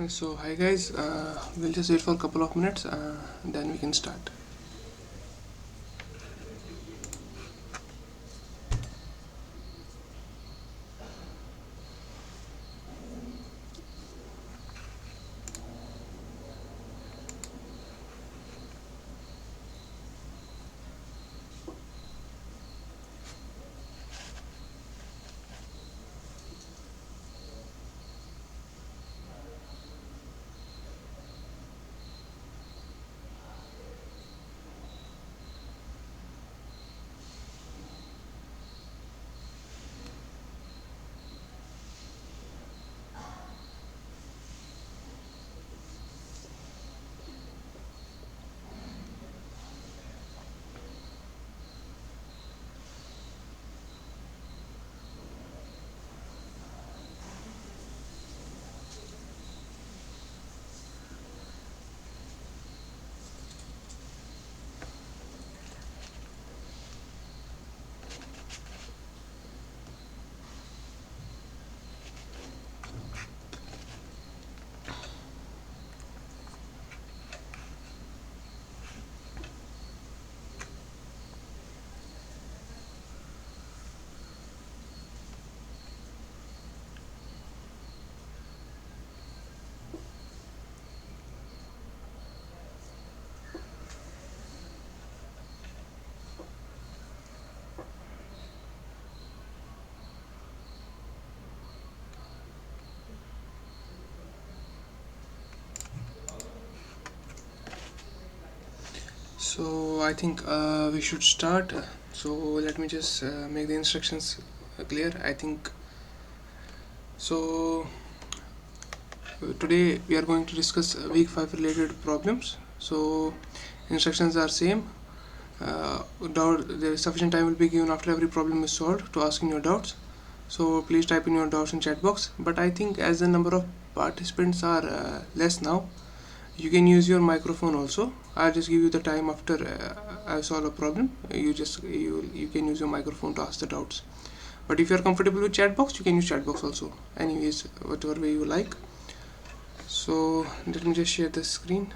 So hi guys, we'll just wait for a couple of minutes, then we can start. So I think we should start. So let me just make the instructions clear. I think so. Today we are going to discuss week 5 related problems. So instructions are same. The sufficient time will be given after every problem is solved to asking your doubts. So please type in your doubts in chat box. But I think as the number of participants are less now, you can use your microphone also. I'll just give you the time after I solve a problem. You can use your microphone to ask the doubts. But if you are comfortable with chat box, you can use chat box also. Anyways, whatever way you like. So let me just share the screen.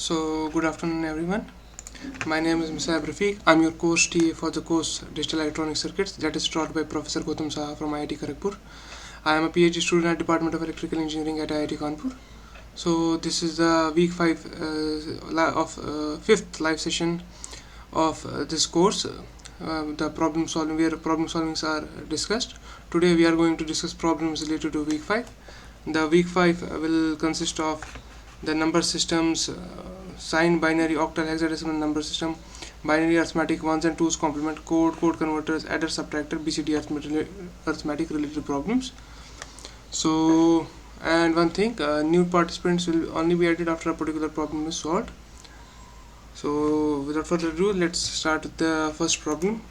So good afternoon everyone. My name is Musab Rafiq. I'm your course TA for the course Digital Electronic Circuits that is taught by Professor Gautam Saha from IIT Kharagpur. I am a PhD student at Department of Electrical Engineering at IIT Kanpur. So this is the week 5 of 5th live session of this course. The problem solving where problem solvings are discussed. Today we are going to discuss problems related to week 5. The week 5 will consist of the number systems, signed binary octal hexadecimal number system, binary arithmetic ones and twos complement, code converters, adder subtractor, BCD arithmetic related problems. So and one thing, new participants will only be added after a particular problem is solved. So without further ado, let's start with the first problem.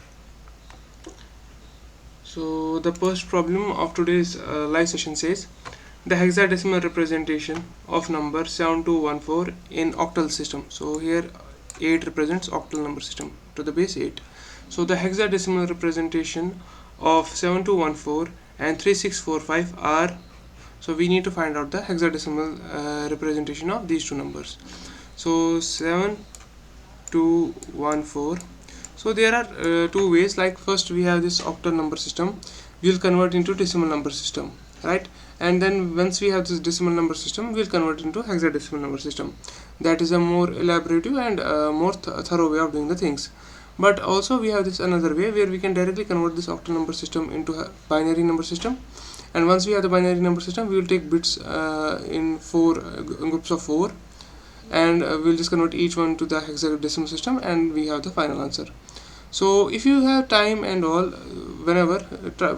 So the first problem of today's live session says the hexadecimal representation of number 7214 in octal system. So here 8 represents octal number system to the base 8. So the hexadecimal representation of 7214 and 3645 are So we need to find out the hexadecimal representation of these two numbers. So 7214. So there are two ways. Like first we have this octal number system, we'll convert into decimal number system, right? And then once we have this decimal number system, we'll convert into hexadecimal number system. That is a more elaborative and more thorough way of doing the things. But also we have this another way where we can directly convert this octal number system into a binary number system. And once we have the binary number system, we will take bits in groups of 4, and we'll just convert each one to the hexadecimal system, and we have the final answer. So if you have time and all, whenever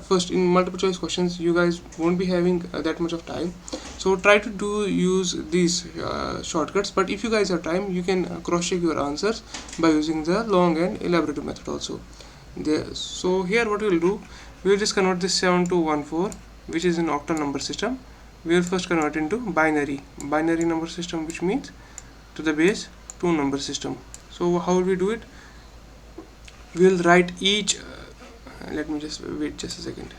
first in multiple choice questions you guys won't be having that much of time, so try to use these shortcuts. But if you guys have time, you can cross check your answers by using the long and elaborative method also. So here what we will do, we will just convert this 7214, which is an octal number system. We will first convert into binary number system, which means to the base 2 number system. So how will we do it? We will write each let me just wait just a second.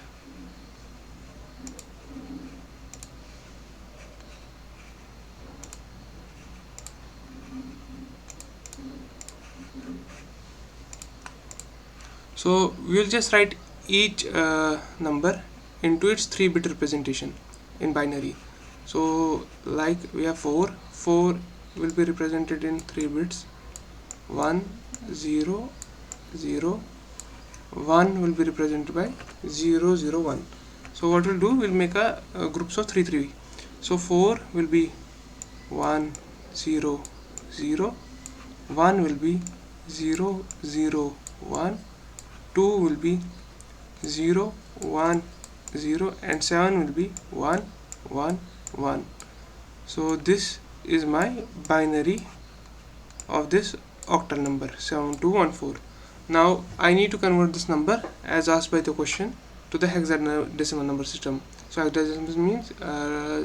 So we will just write each number into its 3-bit representation in binary. So like we have 4 will be represented in 3 bits. 1 0 0 1 will be represented by 0 0 1. So what we'll do, we'll make a groups of 3 3. So 4 will be 1 0 0, 1 will be 0 0 1, 2 will be 0 1 0, and 7 will be 1 1 1. So this is my binary of this octal number 7214. Now I need to convert this number as asked by the question to the hexadecimal number system. So hexadecimal means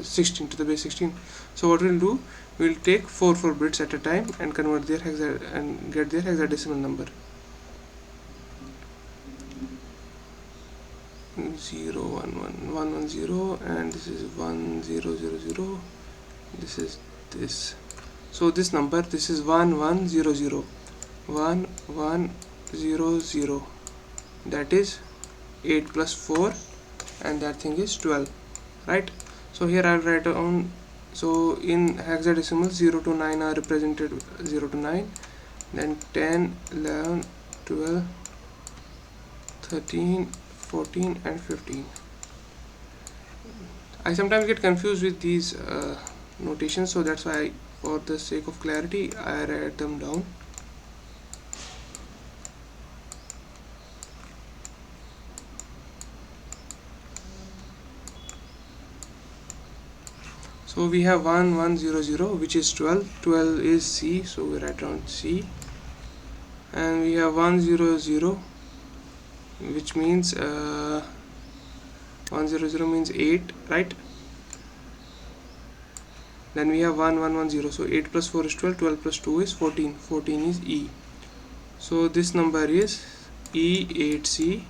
16 to the base 16. So what we'll do, we'll take 4 bits at a time and convert their get their hexadecimal number. 0 1 1 1 1 0, and this is 1 0 0 0. This is this. So this number, this is 1 1 0 0 1 1 0 0. That is 8 plus 4, and that thing is 12, right? So here I'll write down. So in hexadecimal, 0 to 9 are represented 0 to 9, then 10 11 12 13 14 and 15. I sometimes get confused with these notations, so that's why, for the sake of clarity, I write them down. So we have 1 1 0 0, which is 12. 12 is C, so we write down C. And we have 1 0 0, which means 1 0 0 means 8, right? Then we have 1 1 1 0, so 8 plus 4 is 12, 12 plus 2 is 14, 14 is E. So this number is E8C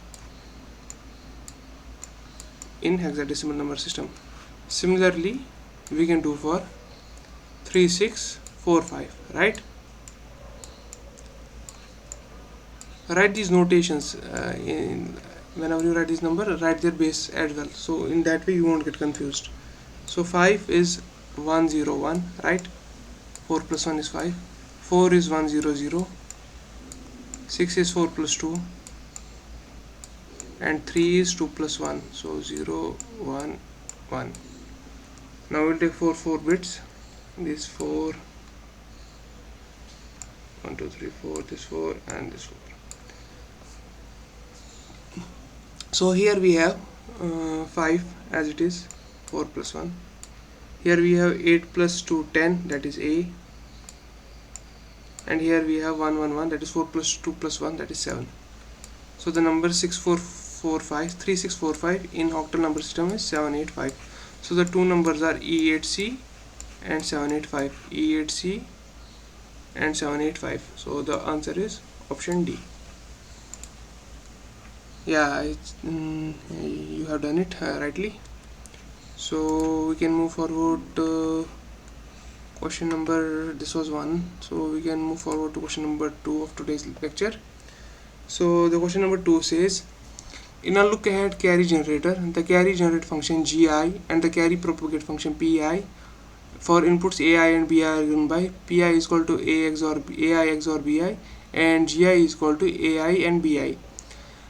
in hexadecimal number system. Similarly, we can do for 3645, right? Write these notations whenever you write this number, write their base as well, so in that way you won't get confused. So 5 is 1 0 1, right? 4 plus 1 is 5. 4 is 1 0 0. 6 is 4 plus 2, and 3 is 2 plus 1, so 0 1 1. Now we'll take 4 bits. This 4 1 2 3 4, this 4 and this 4. So here we have 5 as it is, 4 plus 1. Here we have 8 plus 2 10, that is A. And here we have 1 1 1, that is 4 plus 2 plus 1, that is 7. So the number 3645 in octal number system is 785. So the two numbers are E8C and 785. E8C and 785. So the answer is option D. Yeah, you have done it rightly. So we can move forward to question number, this was 1, so we can move forward to question number 2 of today's lecture. So the question number 2 says, in a look ahead carry generator, the carry generate function gi and the carry propagate function pi for inputs ai and bi are given by pi is equal to ai XOR bi and gi is equal to ai and bi.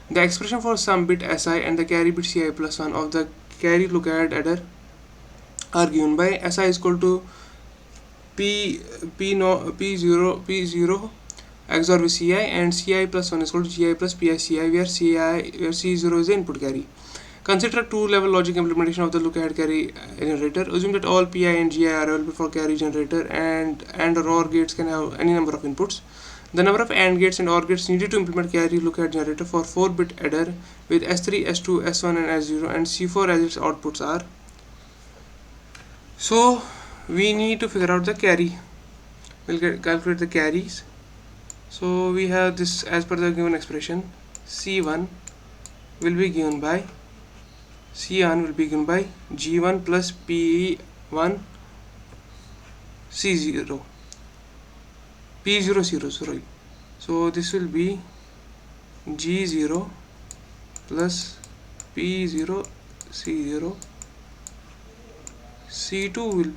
The expression for some bit si and the carry bit ci plus 1 of the carry look ahead adder are given by si is equal to p0 XOR with ci and ci plus 1 is equal to gi plus pi ci, where c0 is the input carry. Consider a two-level logic implementation of the look ahead carry generator. Assume that all pi and gi are available for carry generator and or OR gates can have any number of inputs. The number of AND gates and OR gates needed to implement carry look ahead generator for 4-bit adder with S3, S2, S1 and S0 and C4 as its outputs are. So we need to figure out the carry. We'll calculate the carries. So we have this as per the given expression. C1 will be given by C1 will be given by G1 plus P1 C0 P0 sorry. So this will be G0 plus P0 C0. C2 will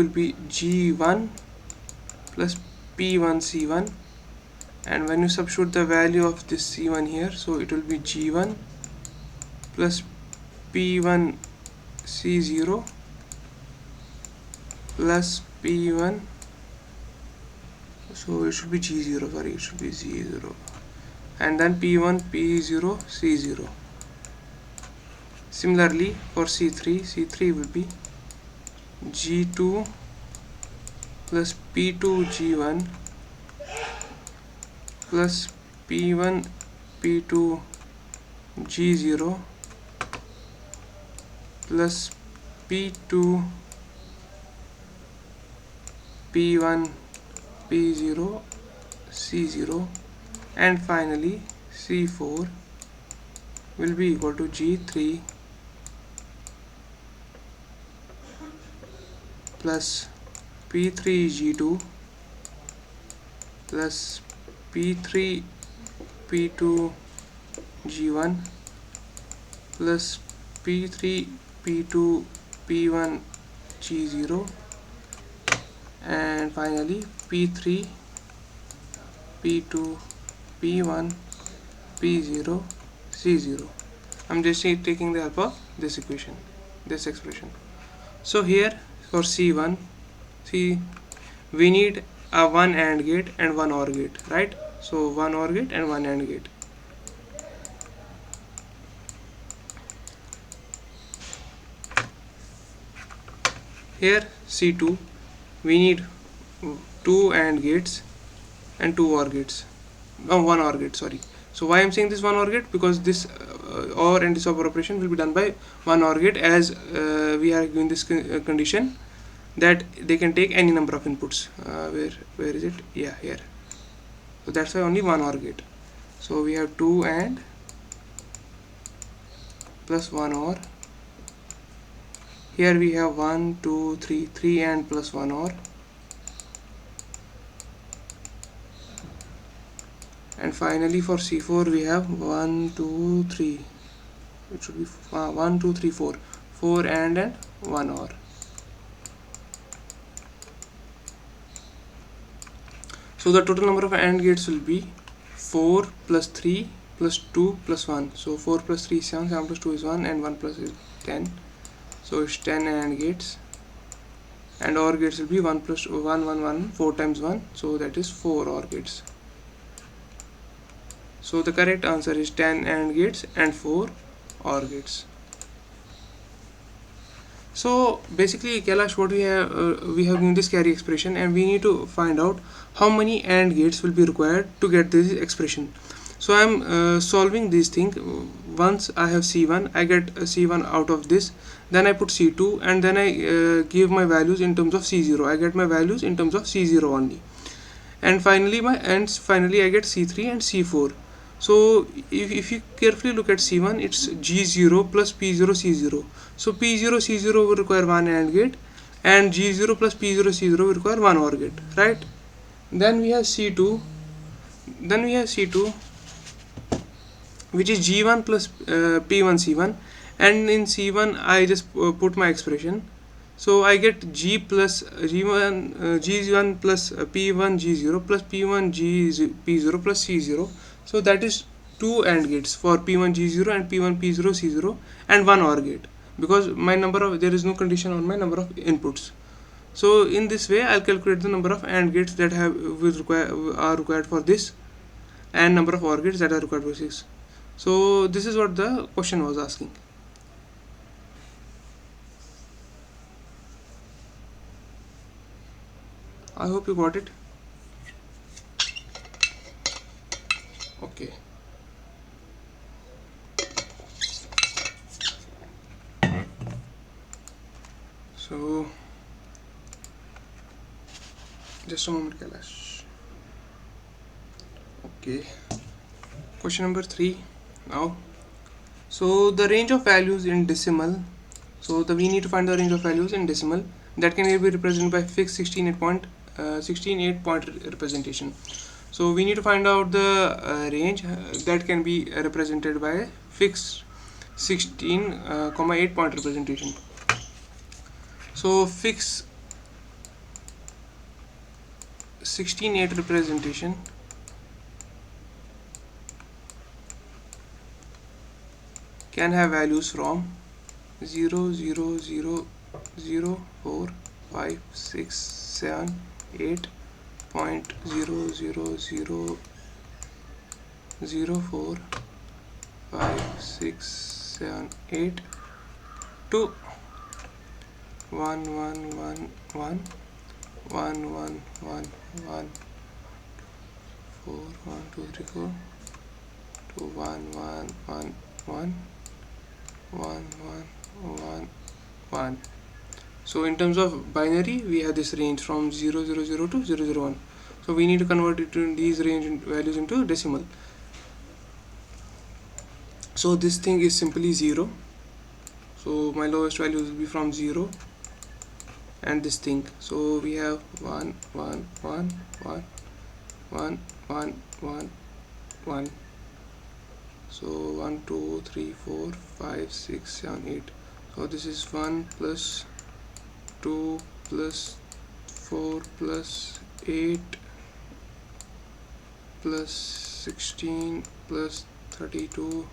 be G1 plus P1 C1, and when you substitute the value of this C1 here, so it will be G1 plus P1 C0 plus P1, so it should be G0, sorry, it should be Z0, and then P1 P0 C0. Similarly for C3 will be G2 plus P2 G1 plus P1 P2 G0 plus P2 P1 P0 C0, and finally C4 will be equal to G3 plus P3 G2 plus P3 P2 G1 plus P3 P2 P1 G0, and finally P3 P2 P1 P0 C0. I'm just taking the help of this expression. So here for C1, see, we need a one AND gate and one OR gate, right? So one OR gate and one AND gate. Here C2, we need two AND gates and two OR gates. No, one OR gate, sorry. So why I'm saying this one OR gate? Because this OR and this OR operation will be done by one OR gate, as we are given this condition that they can take any number of inputs. Where is it? Yeah, here. So that's why only one OR gate. So we have 2 AND plus 1 OR. Here we have 1, 2, 3 AND plus 1 OR. And finally for C4 we have 1, 2, 3. It should be 1, 2, 3, 4. 4 AND 1 OR. So the total number of AND gates will be 4 plus 3 plus 2 plus 1. So 4 plus 3 is 7, 7 plus 2 is 1, and 1 plus is 10. So it's 10 AND gates. And OR gates will be 1 plus 1, 1, 1, 4 times 1. So that is 4 OR gates. So the correct answer is 10 AND gates and 4 OR gates. So basically, Kailash, what we have given this carry expression, and we need to find out how many AND gates will be required to get this expression. So I am solving these things. Once I have C1, I get C1 out of this. Then I put C2, and then I give my values in terms of C0. I get my values in terms of C0 only. And finally I get C3 and C4. So if you carefully look at C1, it's G0 plus P0 C0. So P0 C0 will require one AND gate, and G0 plus P0 C0 will require one OR gate, right? Then we have C2. Then we have C2, which is G1 plus P1 C1, and in C1 I just put my expression. So I get G plus G1 G1 plus P1 G0 plus P1 P0 plus C0. So that is two AND gates for P1 G0 and P1 P0 C0, and one OR gate, because my number of, there is no condition on my number of inputs. So in this way I'll calculate the number of AND gates that are required for this, and number of OR gates that are required for this. So this is what the question was asking. I hope you got it. Okay. So just a moment, Kailash. Okay. Question number 3 now. So the range of values in decimal. So we need to find the range of values in decimal that can be represented by fixed 16 point representation. So we need to find out the range that can be represented by fixed 16, 8 point representation. So fixed 16:8 representation can have values from 0, 0, 0, 0, 4, 5, 6, 7, 8.000 04 5 6 7 8 to 1 1 1 1 1 1 1 1 4 1 2 3 4 to 1 1 1 1 1 1 1. So in terms of binary, we have this range from 0 0 0 to 0 0 1. So we need to convert it to these range values into decimal. So this thing is simply 0. So my lowest value will be from 0, and this thing. So we have 1 1 1 1 1 1 1 1. So 1 2 3 4 5 6 7 8. So this is 1 plus 2 plus 4 plus 8 plus 16 plus 32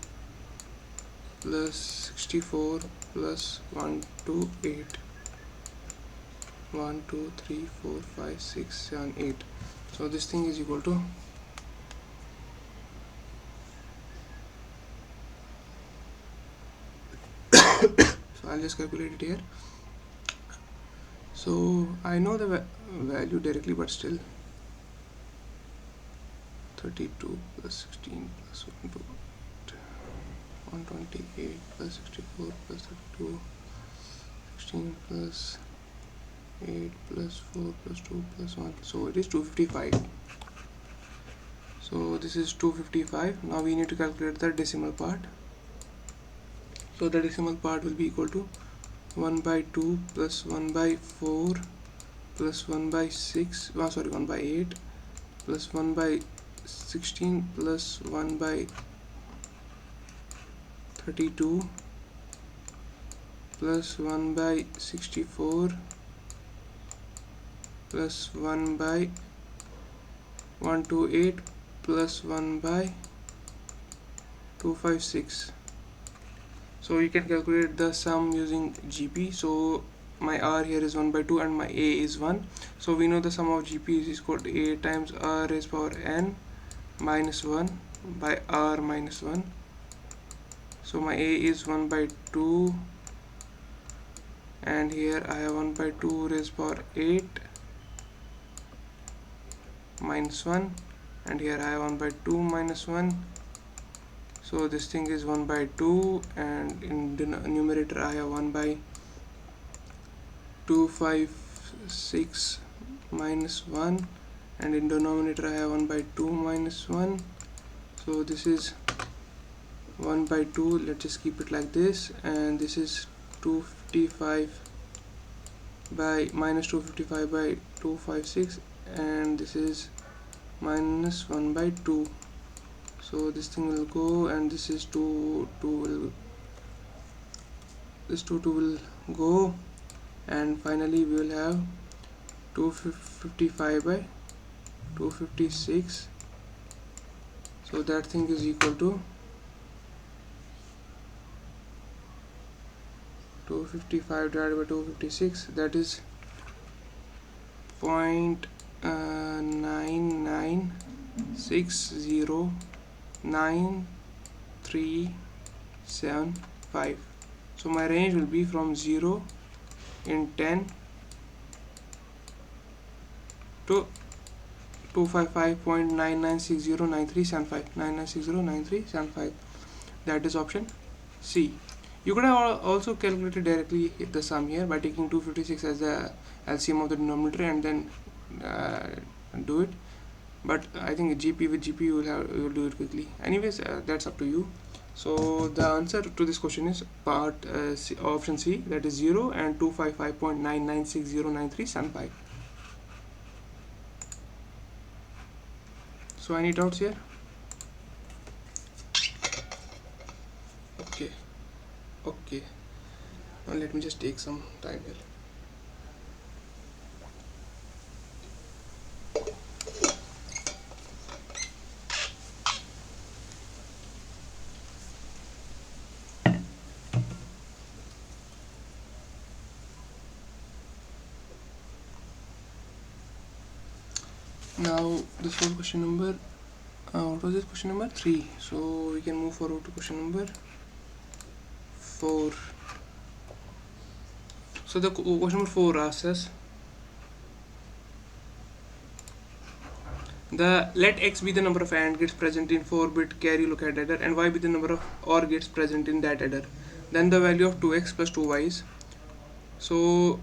plus 64 plus 1 to 8. 1 2 3 4 5 6 7 8. So this thing is equal to so I'll just calculate it here. So I know the value directly, but still 32 plus 16 plus 1 to 128 plus 64 plus 32 16 plus 8 plus 4 plus 2 plus 1. So it is 255. So this is 255. Now we need to calculate the decimal part. So the decimal part will be equal to 1 by 2 plus 1 by 4 plus 1 by 6, 1 by 8 plus 1 by 16 plus 1 by 32 plus 1 by 64 plus 1 by 128 plus 1 by 256. So you can calculate the sum using GP. So my R here is 1 by 2 and my A is 1. So we know the sum of GP is equal to A times R raised power n minus 1 by R minus 1. So my A is 1 by 2, and here I have 1 by 2 raised power 8 minus 1, and here I have 1 by 2 minus 1. So this thing is 1 by 2, and in the numerator I have 1 by 256 minus 1, and in denominator I have 1 by 2 minus 1. So this is 1 by 2, let's just keep it like this, and this is 255 by minus 255 by 256, and this is minus 1 by 2. So this thing will go, and this is 2 will, this 2 will go, and finally we will have 255 by 256. So that thing is equal to 255 divided by 256, that is 0.9960937. So my range will be from 0 in 10 to 255.99609375. That is option C. You could have also calculated directly the sum here by taking 256 as the LCM of the denominator and then do it. But I think with GP you will do it quickly. Anyways, that's up to you. So the answer to this question is option C, that is 0 and 255.99609375. So any doubts here? Okay, now let me just take some time here. Now this was question number what was this, question number 3. So we can move forward to question number 4. So the question number 4 asks us, let x be the number of AND gates present in 4-bit carry lookup adder and y be the number of OR gates present in that adder. Then the value of 2x plus 2y is. So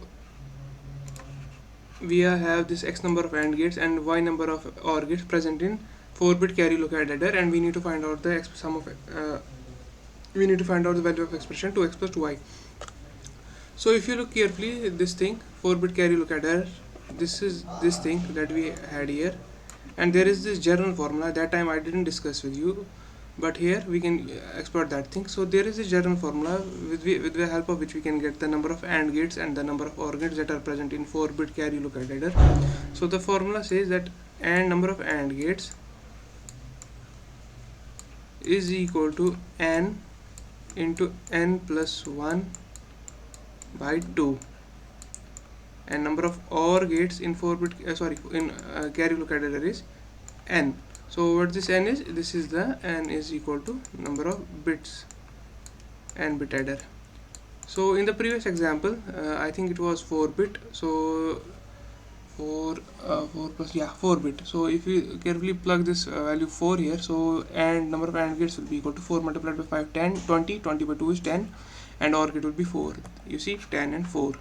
we have this x number of AND gates and y number of OR gates present in 4-bit carry lookup adder, and we need to find out the we need to find out the value of expression 2x plus 2y. So if you look carefully, this thing 4-bit carry lookup adder, this is this thing that we had here, and there is this general formula that time I didn't discuss with you, but here we can exploit that thing. So there is a general formula with the help of which we can get the number of AND gates and the number of OR gates that are present in 4-bit carry lookup adder. So the formula says that AND number of AND gates is equal to n into n plus 1 by 2, and number of OR gates in 4-bit carry lookup adder is n. So what this n is, this is the n is equal to number of bits, n bit adder. So in the previous example, I think it was 4-bit, so 4 bit. So if you carefully plug this value 4 here, so and number of AND gates will be equal to 4 multiplied by 5, 10, 20 by 2 is 10, and OR gate will be 4. You see, 10 and 4.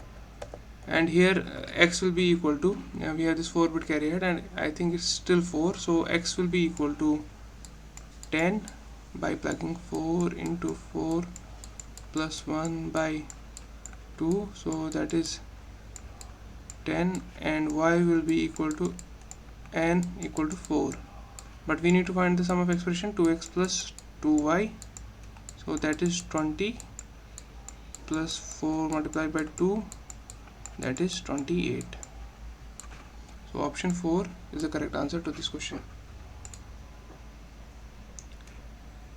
And here x will be equal to, we have this 4-bit carry ahead, and I think it's still 4, so x will be equal to 10 by plugging 4 into 4 plus 1 by 2, so that is 10, and y will be equal to n equal to 4. But we need to find the sum of expression 2x plus 2y, so that is 20 plus 4 multiplied by 2, that is 28. So option 4 is the correct answer to this question.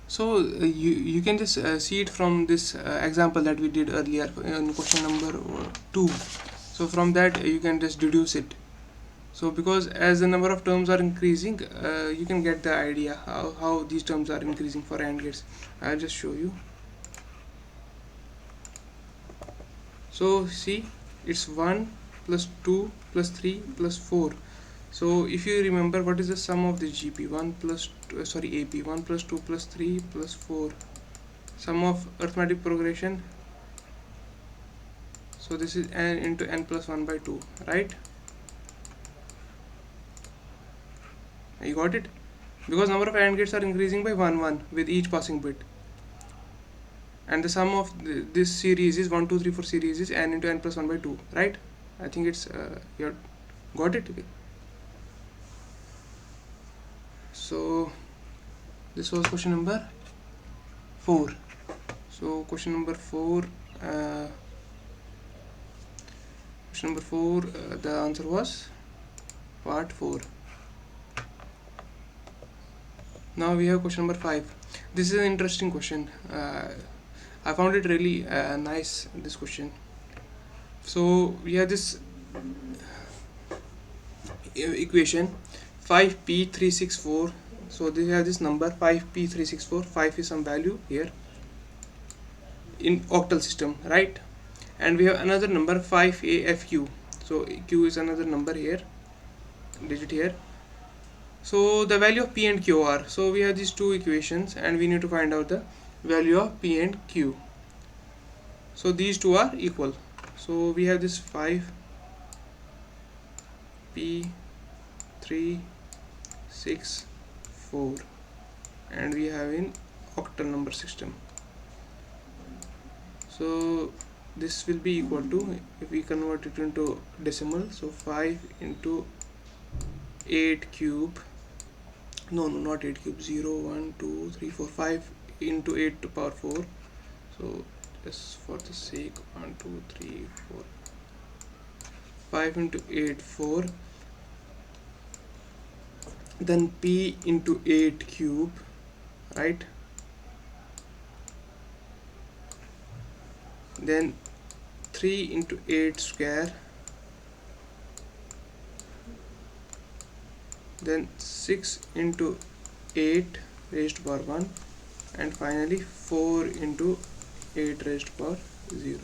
So you can just see it from this example that we did earlier in question number 2. So from that you can just deduce it. So because as the number of terms are increasing, you can get the idea how these terms are increasing for AND gates. I'll just show you. So see, it's 1 plus 2 plus 3 plus 4. So if you remember, what is the sum of the GP? 1 plus AP 1 plus 2 plus 3 plus 4. Sum of arithmetic progression. So this is n into n plus 1 by 2, right? You got it? because number of AND gates are increasing by 1 1 with each passing bit, and the sum of this series is 1 2 3 4 series is n into n plus 1 by 2, right? I think it's you got it. Okay. So this was question number 4. So question number 4, the answer was part 4. Now we have question number 5. This is an interesting question. I found it really nice, this question. So we have this equation 5p364. so they have this number 5p364. 5 is some value here in octal system, right? And we have another number 5afq. so q is another number here, digit here. So the value of p and q are, so we have these two equations and we need to find out the value of p and q. So these two are equal. So we have this 5p364 and we have in octal number system. So this will be equal to, if we convert it into decimal, so 5 into 8 cube, no not 8 cube, 0 1 2 3 4 5 into 8 to power 4. So just for the sake, 1 2 3 4 5 into 8 4, then p into 8 cube, right? Then 3 into 8 square, then 6 into 8 raised to power 1, and finally 4 into 8 raised to power 0.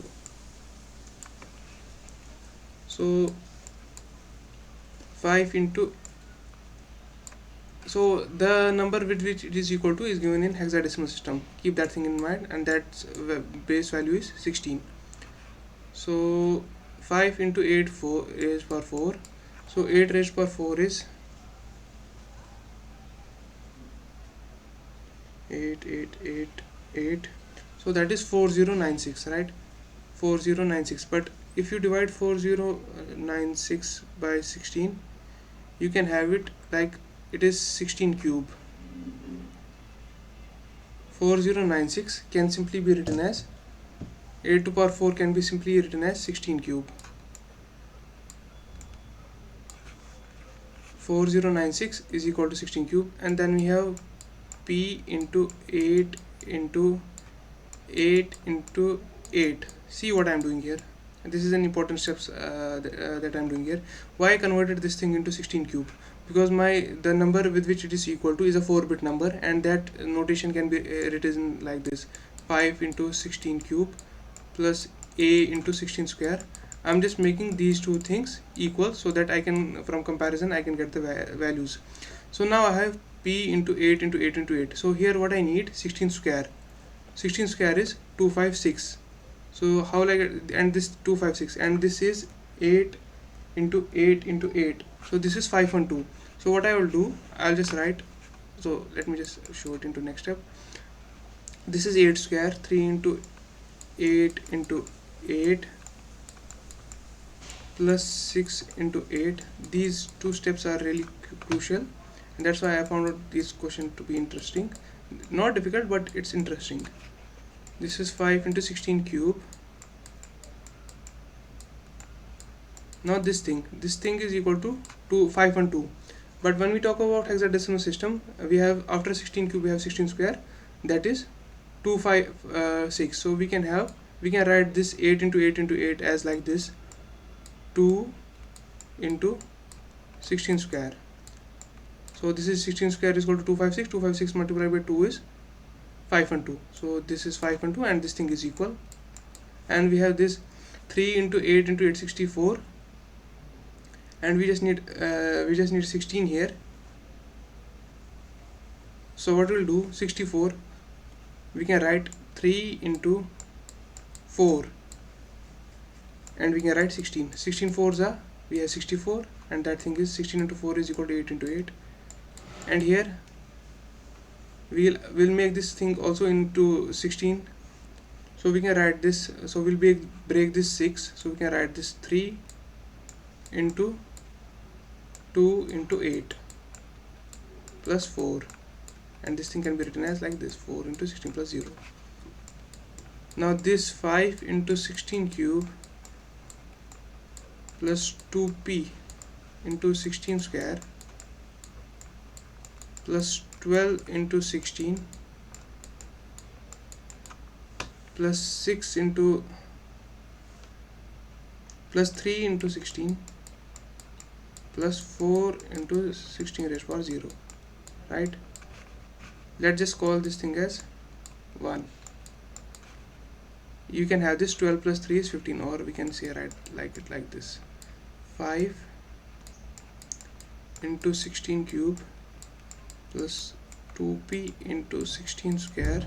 So 5 into, so the number with which it is equal to is given in hexadecimal system. Keep that thing in mind, and that base value is 16. So 5 into 8 4 raised power 4. So 8 raised power 4 is 8 8 8 8. So that is 4096, right? 4096. But if you divide 4096 by 16, you can have it like it is 16 cube. 4096 can simply be written as 8 to power 4 can be simply written as 16 cube. 4096 is equal to 16 cube, and then we have p into 8 into 8 into 8. See what I am doing here. This is an important steps that I am doing here. Why I converted this thing into 16 cube? Because the number with which it is equal to is a 4-bit number, and that notation can be written like this: 5 into 16 cube plus a into 16 square. I'm just making these two things equal so that I can, from comparison, I can get the values. So now I have p into 8 into 8 into 8. So here what I need, 16 square. 16 square is 256. So how like, and this 256, and this is 8 into 8 into 8. So this is 512. So what I will do, I'll just write, so let me just show it into next step. This is 8 square, 3 into 8 into 8 plus 6 into 8. These two steps are really crucial, and that's why I found this question to be interesting. Not difficult, but it's interesting. This is 5 into 16 cube. Now this thing is equal to 5 and 2. But when we talk about hexadecimal system, we have, after 16 cube we have 16 square, that is 256. So we can write this 8 into 8 into 8 as like this: 2 into 16 square. So this is 16 square is equal to 256. 256 multiplied by 2 is 5 and 2. So this is 5 and 2, and this thing is equal. And we have this 3 into 8 into 8, 64. And we just need 16 here. So what we'll do, 64, we can write 3 into 4, and we can write 16. 16 fours are, we have 64, and that thing is 16 into 4 is equal to 8 into 8. And here we'll make this thing also into 16. So we can write this, so we'll break this 6, so we can write this 3 into 2 into 8 plus 4, and this thing can be written as like this, 4 into 16 plus 0. Now this 5 into 16 cube plus 2p into 16 square plus 12 into 16 plus 6 into plus 3 into 16 plus 4 into 16 raised to power 0, right? Let's just call this thing as 1. You can have this 12 plus 3 is 15, or we can say right like it like this, 5 into 16 cube plus 2p into 16 square.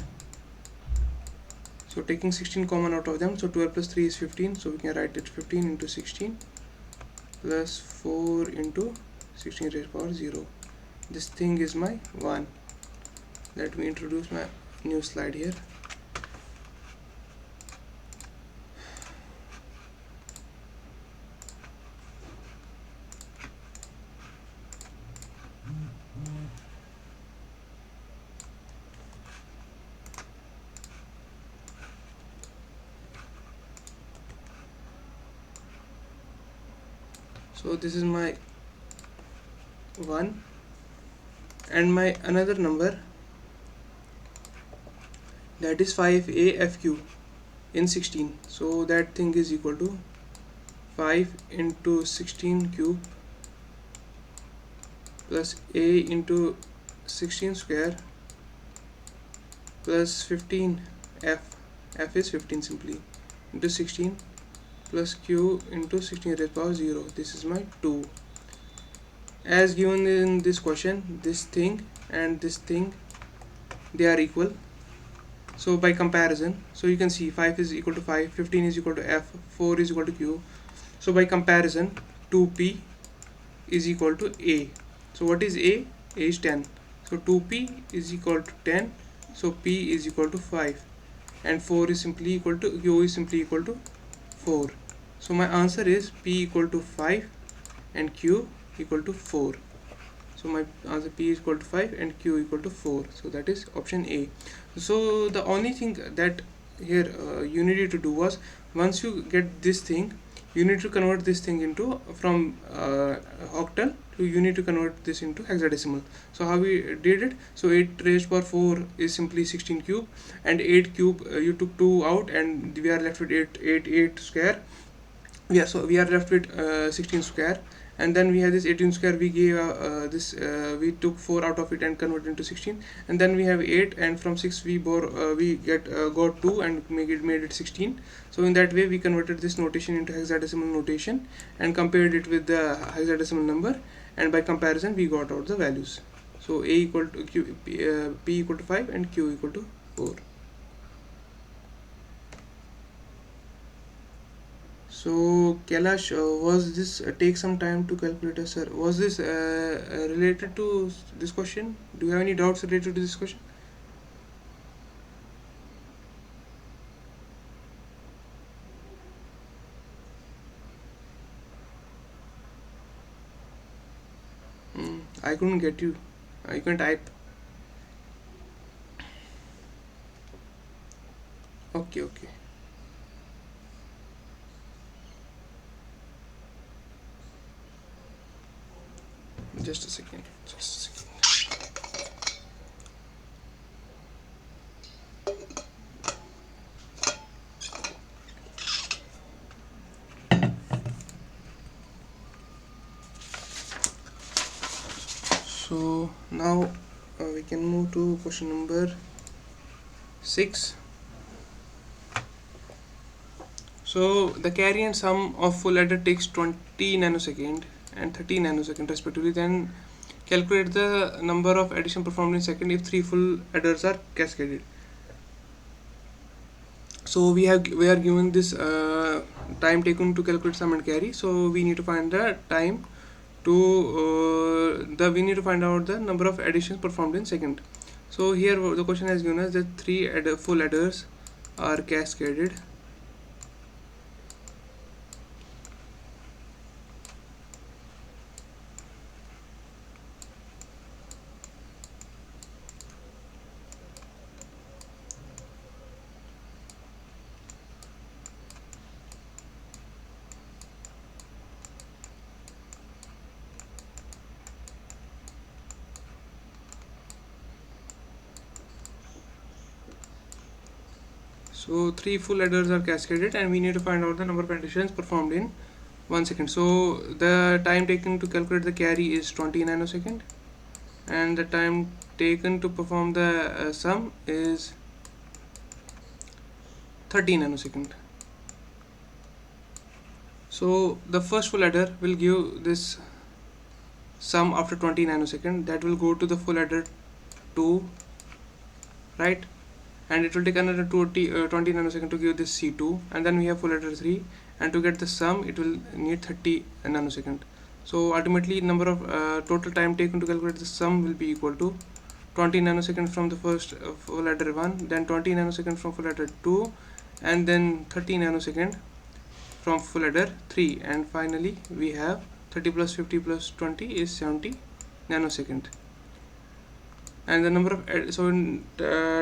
So taking 16 common out of them, so 12 plus 3 is 15, so we can write it 15 into 16 plus 4 into 16 raised to power 0. This thing is my 1. Let me introduce my new slide here. So this is my 1, and my another number, that is 5afq in 16. So that thing is equal to 5 into 16 cube plus a into 16 square plus 15 f is 15 simply, into 16 plus q into 16 raised to power 0. This is my 2. As given in this question, this thing and this thing, they are equal. So by comparison, so you can see 5 is equal to 5, 15 is equal to f, 4 is equal to q. So by comparison, 2p is equal to a. So what is a? A is 10. So 2p is equal to 10. So p is equal to 5, and 4 is simply equal to, q is simply equal to 4. So my answer is p equal to 5 and q equal to 4. So my answer, p is equal to 5 and q equal to 4. So that is option A. So the only thing that here you needed to do was, once you get this thing, you need to convert this thing into, from octal to, you need to convert this into hexadecimal. So how we did it? So 8 raised to power 4 is simply 16 cube, and 8 cube you took 2 out, and we are left with 8 square. Yeah, so we are left with 16 square, and then we have this 18 square. We gave this we took 4 out of it and converted into 16, and then we have 8, and from 6 we got 2 and made it 16. So in that way we converted this notation into hexadecimal notation and compared it with the hexadecimal number, and by comparison we got out the values. So a equal to q, p equal to 5 and q equal to 4. So Kailash, was this take some time to calculate, sir? Was this related to this question? Do you have any doubts related to this question? I couldn't get you. You can type. Okay, okay. Just a second. So now we can move to question number 6. So the carry and sum of full adder takes 20 nanosecond and 30 nanosecond respectively. Then calculate the number of addition performed in second if 3 full adders are cascaded. So we are given this time taken to calculate sum and carry. So we need to find the time to we need to find out the number of additions performed in second. So here the question has given us that three full adders are cascaded. So three full adders are cascaded, and we need to find out the number of additions performed in 1 second. So the time taken to calculate the carry is 20 nanosecond, and the time taken to perform the sum is 30 nanosecond. So the first full adder will give this sum after 20 nanosecond, that will go to the full adder 2, right, and it will take another 20 nanosecond to give this C2, and then we have full adder 3, and to get the sum it will need 30 nanosecond. So ultimately number of total time taken to calculate the sum will be equal to 20 nanosecond from the first full adder 1, then 20 nanosecond from full adder 2, and then 30 nanosecond from full adder 3, and finally we have 30 plus 50 plus 20 is 70 nanosecond. And the number of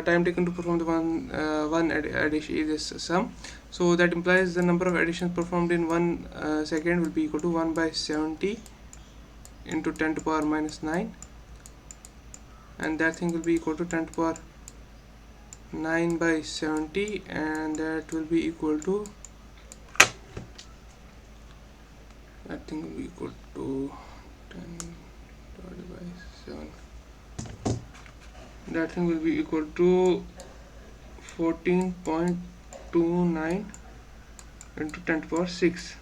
time taken to perform the one addition is this sum. So that implies the number of additions performed in 1 second will be equal to 1 by 70 into 10 to power minus 9, and that thing will be equal to 10 to power 9 by 70, and that will be equal to, that thing will be equal to 10 divided by 7, that thing will be equal to 14.29 into 10 to power 6.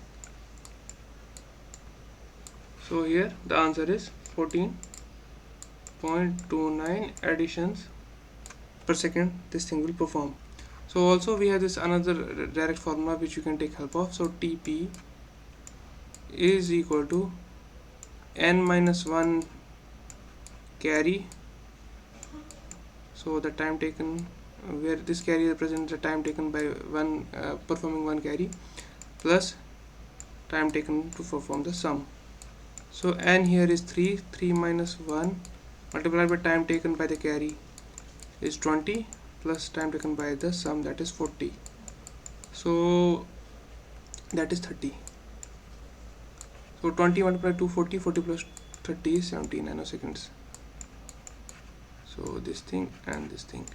So here the answer is 14.29 additions per second this thing will perform. So also we have this another direct formula which you can take help of. So TP is equal to n minus 1 carry, so the time taken, where this carry represents the time taken by one performing one carry, plus time taken to perform the sum. So n here is 3 minus 1 multiplied by time taken by the carry is 20, plus time taken by the sum, that is 40, so that is 30. So 20 multiplied to 40, 40 plus 30 is 70 nanoseconds. So this thing and this thing,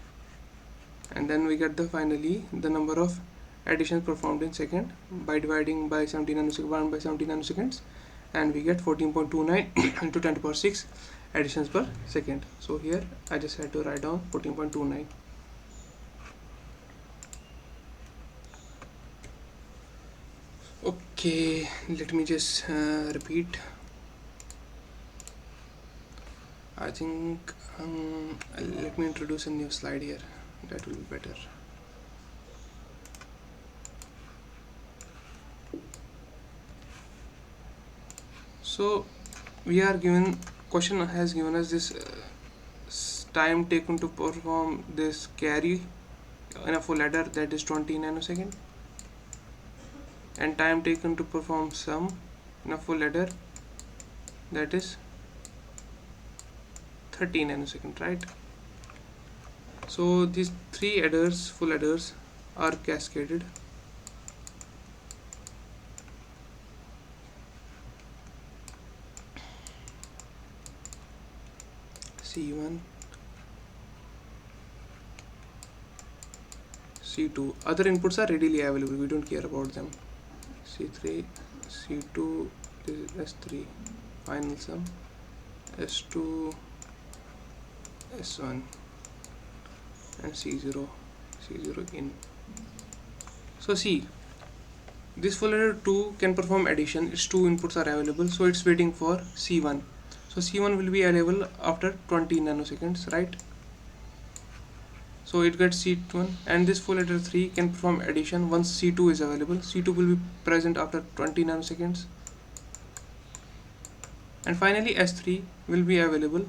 and then we get the finally the number of additions performed in second by dividing by 70 nanoseconds, 1 by 70 nanoseconds, and we get 14.29 into 10 to the power 6 additions per second. So here I just had to write down 14.29. Okay, let me just repeat. I think let me introduce a new slide here, that will be better. So we are given, question has given us this time taken to perform this carry in a full adder, that is 20 nanosecond, and time taken to perform sum in a full adder, that is 30 nanosecond, right? So these three adders, full adders, are cascaded. C1, C2. Other inputs are readily available, we don't care about them. C3, C2, this is S3, final sum, S2, S1, and C0 in. So see, this full adder 2 can perform addition, its two inputs are available, so it's waiting for C1. So C1 will be available after 20 nanoseconds, right? So it gets C1, and this full adder 3 can perform addition once C2 is available. C2 will be present after 20 nanoseconds, and finally S3 will be available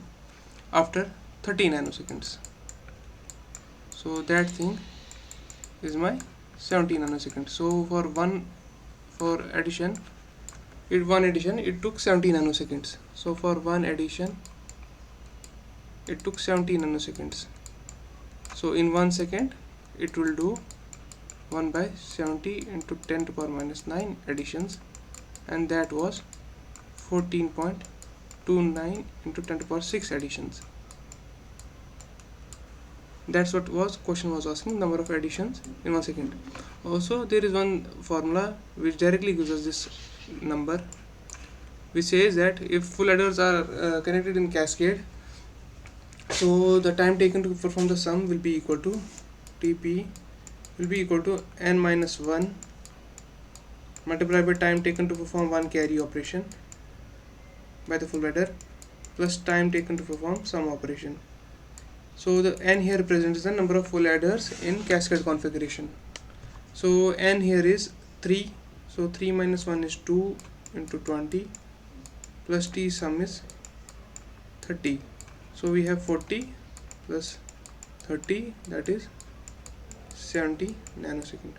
after 30 nanoseconds. So that thing is my 17 nanoseconds. So for addition, it took 17 nanoseconds. So for one addition it took 17 nanoseconds. So in 1 second it will do 1 by 70 into 10 to power minus 9 additions, and that was 14.29 into 10 to power 6 additions. That's what question was asking, number of additions in 1 second. Also there is one formula which directly gives us this number, which says that if full adders are connected in cascade, so the time taken to perform the sum will be equal to TP will be equal to n minus 1 multiplied by time taken to perform one carry operation by the full adder plus time taken to perform sum operation. So the n here represents the number of full adders in cascade configuration. So n here is 3, so 3 minus 1 is 2 into 20 plus t sum is 30. So we have 40 plus 30, that is 70 nanosecond.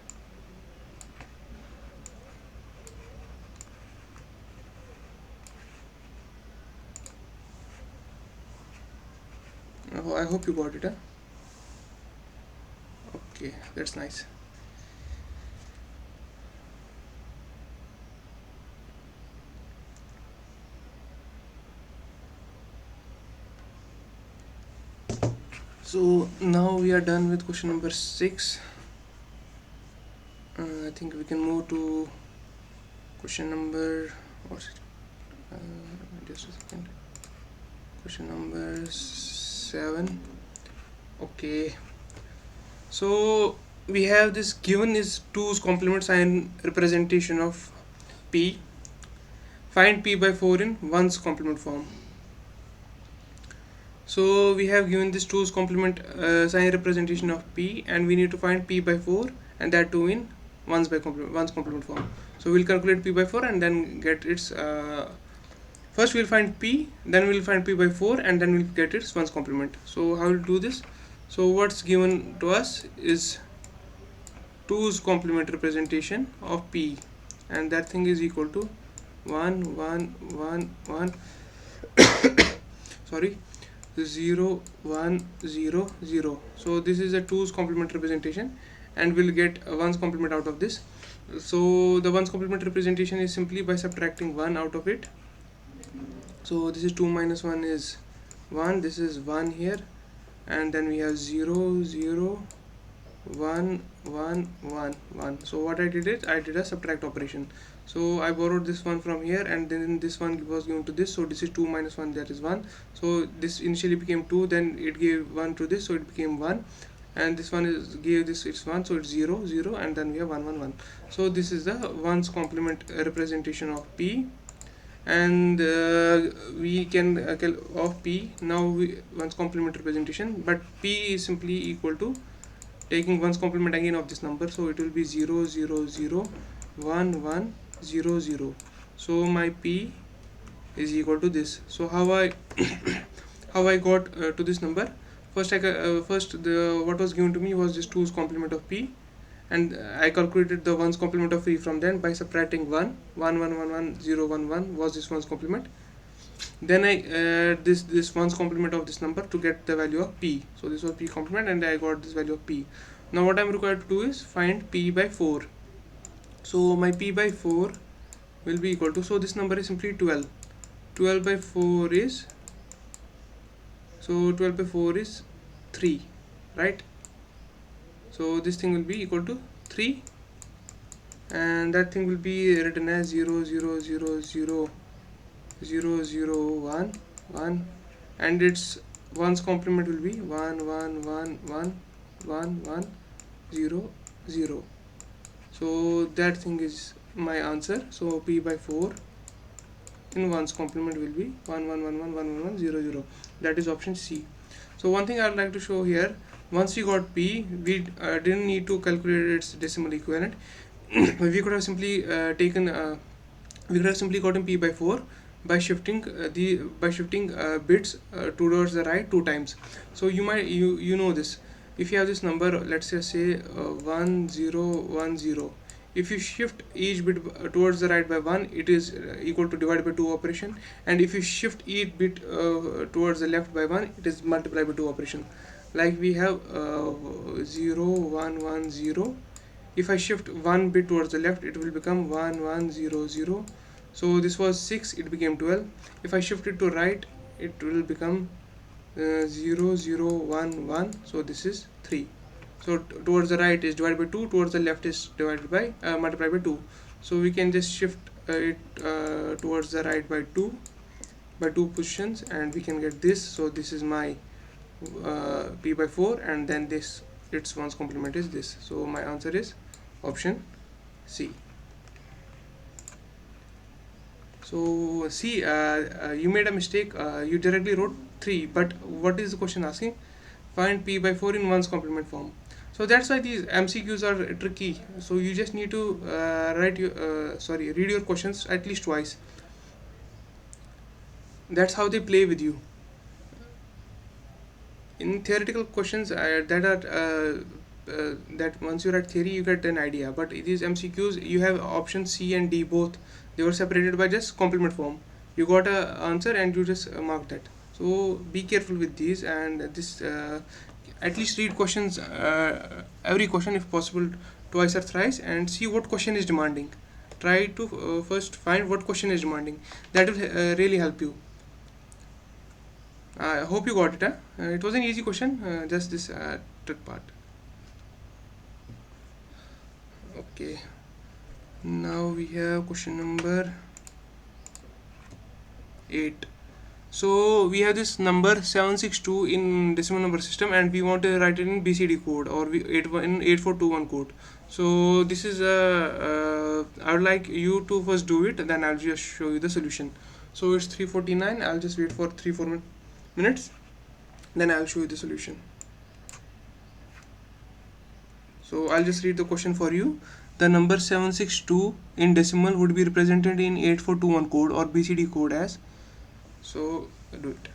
I hope you got it, huh? Okay, that's nice. So now we are done with question number 6. I think we can move to question number, what's it? Just a second. Question number 7. Okay, so we have this given is 2's complement sign representation of P. Find P by 4 in 1's complement form. So we have given this 2's complement sign representation of P, and we need to find P by 4, and that too in 1's complement form. So we'll calculate P by 4 and then get its first we'll find P, then we'll find P by 4, and then we'll get its 1's complement. So how we'll do this? So what's given to us is 2's complement representation of P, and that thing is equal to 1 1 1 1 sorry 0 1 0 0. So this is a 2's complement representation, and we'll get a 1's complement out of this. So the 1's complement representation is simply by subtracting 1 out of it. So this is 2 minus 1 is 1, this is 1 here, and then we have 0 0 1 1 1 1. So what I did is I did a subtract operation. So I borrowed this one from here, and then this one was given to this. So this is 2 minus 1, that is 1. So this initially became 2, then it gave 1 to this, so it became 1, and this one is gave this, it's 1, so it's 0 0, and then we have 1 1 1. So this is the 1's complement representation of P, and we can of P. Now 1's complement representation, but P is simply equal to taking 1's complement again of this number, so it will be 0 0 0 1 1 0 0. So my P is equal to this. So how I how I got to this number? First what was given to me was just 2's complement of P, and I calculated the 1's complement of P from then by subtracting 1 1 1 1 1 0 1 1 was this 1's complement. Then I add this 1's complement of this number to get the value of P. So this was P complement, and I got this value of P. Now what I'm required to do is find P by 4. So my P by 4 will be equal to, so this number is simply 12. 12 by 4 is, so 12 by 4 is 3, right? So this thing will be equal to 3, and that thing will be written as 0 0 0 0 0 0 1 1, and its 1's complement will be 1 1 1 1 1 1 0 0. So that thing is my answer. So P by 4 in 1's complement will be 1 1 1 1 1 1 1 0 0. That is option C. So one thing I would like to show here, once we got P, we didn't need to calculate its decimal equivalent. We could have simply gotten P by 4 by shifting bits towards the right 2 times. So you know this. if you have this number, let's just say 1010, if you shift each bit towards the right by 1, it is equal to divide by 2 operation, and if you shift each bit towards the left by 1, it is multiply by 2 operation. Like we have 0 1 1 0. If I shift one bit towards the left, it will become 1 1 0 0. So this was 6, it became 12. If I shift it to right, it will become 0 0 1 1. So this is 3. So towards the right is divided by 2, towards the left is divided by multiplied by 2. So we can just shift it towards the right by 2 positions, and we can get this. So this is my p by 4, and then this its one's complement is this. So my answer is option C. So see, you made a mistake. You directly wrote 3, but what is the question asking? Find p by 4 in one's complement form. So that's why these MCQs are tricky. So you just need to read your questions at least twice. That's how they play with you. In theoretical questions that once you write theory, you get an idea, but these MCQs, you have options C and D both. They were separated by just complement form. You got a answer and you just mark that. So be careful with these, and this at least read questions, every question if possible, twice or thrice, and see what question is demanding. Try to first find what question is demanding. That will really help you. I hope you got it. It was an easy question, just this trick part. Okay, now we have question number 8. So we have this number 762 in decimal number system, and we want to write it in BCD code, or in 8421 code. So this is I would like you to first do it, then I'll just show you the solution. So it's 3:49. I'll just wait for 3-4 minutes, then I'll show you the solution. So I'll just read the question for you. The number 762 in decimal would be represented in 8421 code or BCD code as. So do it.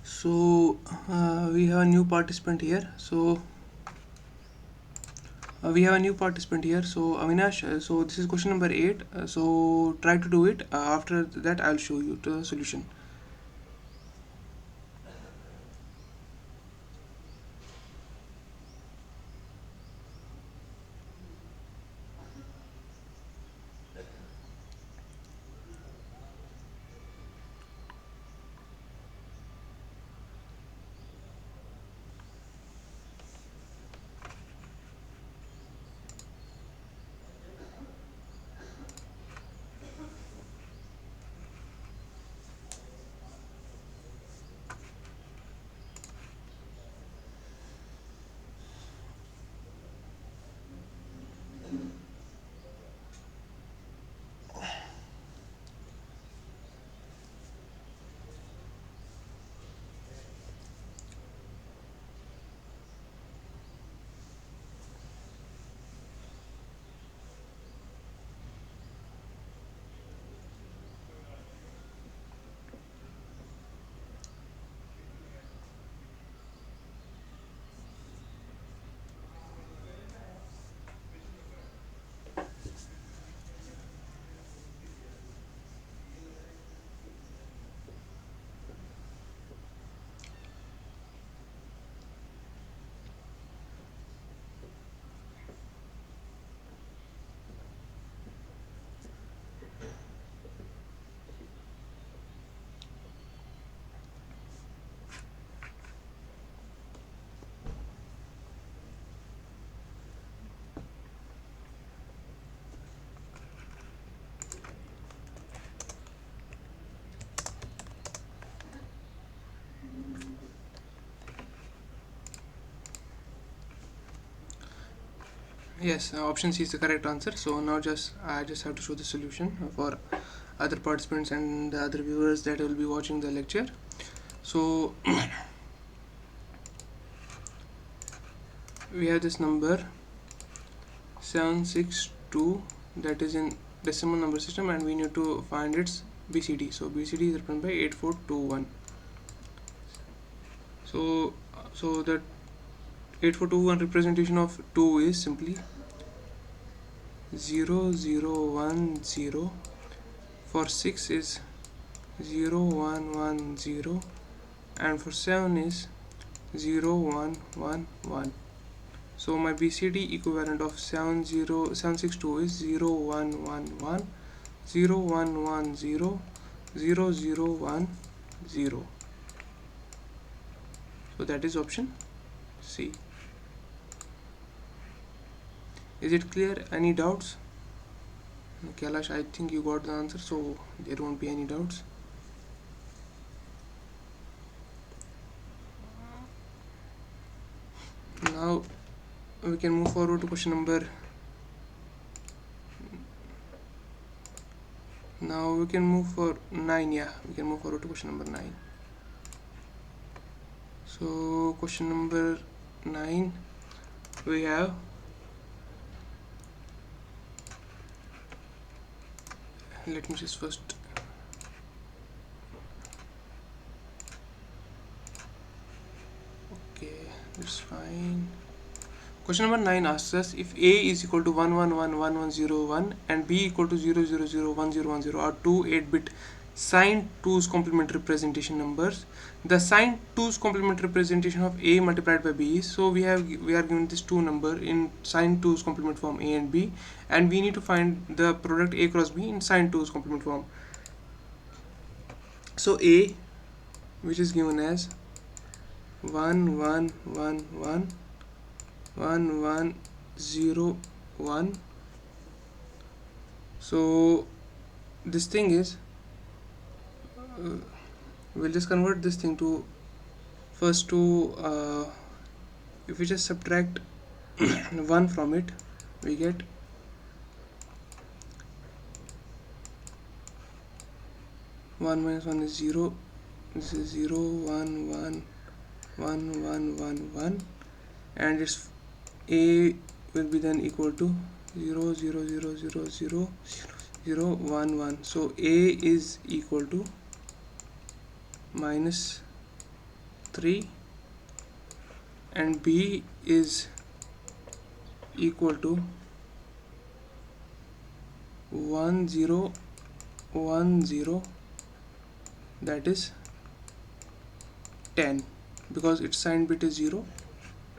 So we have a new participant here. So we have a new participant here. So Avinash, so this is question number 8. So try to do it. After that, I'll show you the solution. Yes, option C is the correct answer. So now I just have to show the solution for other participants and the other viewers that will be watching the lecture. So we have this number 762 that is in decimal number system, and we need to find its BCD. So BCD is represented by 8421. So that 8421 representation of 2 is simply 0010. For 6 is 0110, and for 7 is 0111. So my BCD equivalent of 762 is 0111, 0110, 0010. So that is option C. Is it clear? Any doubts? Kailash, I think you got the answer, so there won't be any doubts. Now we can move forward to question number. Now we can move for 9. Yeah, we can move forward to question number 9. So question number 9, we have let me just first okay, that's fine. Question number 9 asks us if A is equal to 1111101 and B equal to 0001010 are two 8-bit signed 2's complement representation numbers. The signed 2's complement representation of A multiplied by B is, so we are given this two number in signed 2's complement form A and B, and we need to find the product A cross B in signed 2's complement form. So A, which is given as 1111 1101. So this thing is we'll just convert this thing to first to if we just subtract 1 from it, we get 1 minus 1 is 0. This is 0 1 1 1 1 1 1, and its A will be then equal to 0 0 0 0 0 0 1 1. So A is equal to minus 3 and B is equal to 1 0 1 0, that is 10, because its signed bit is 0,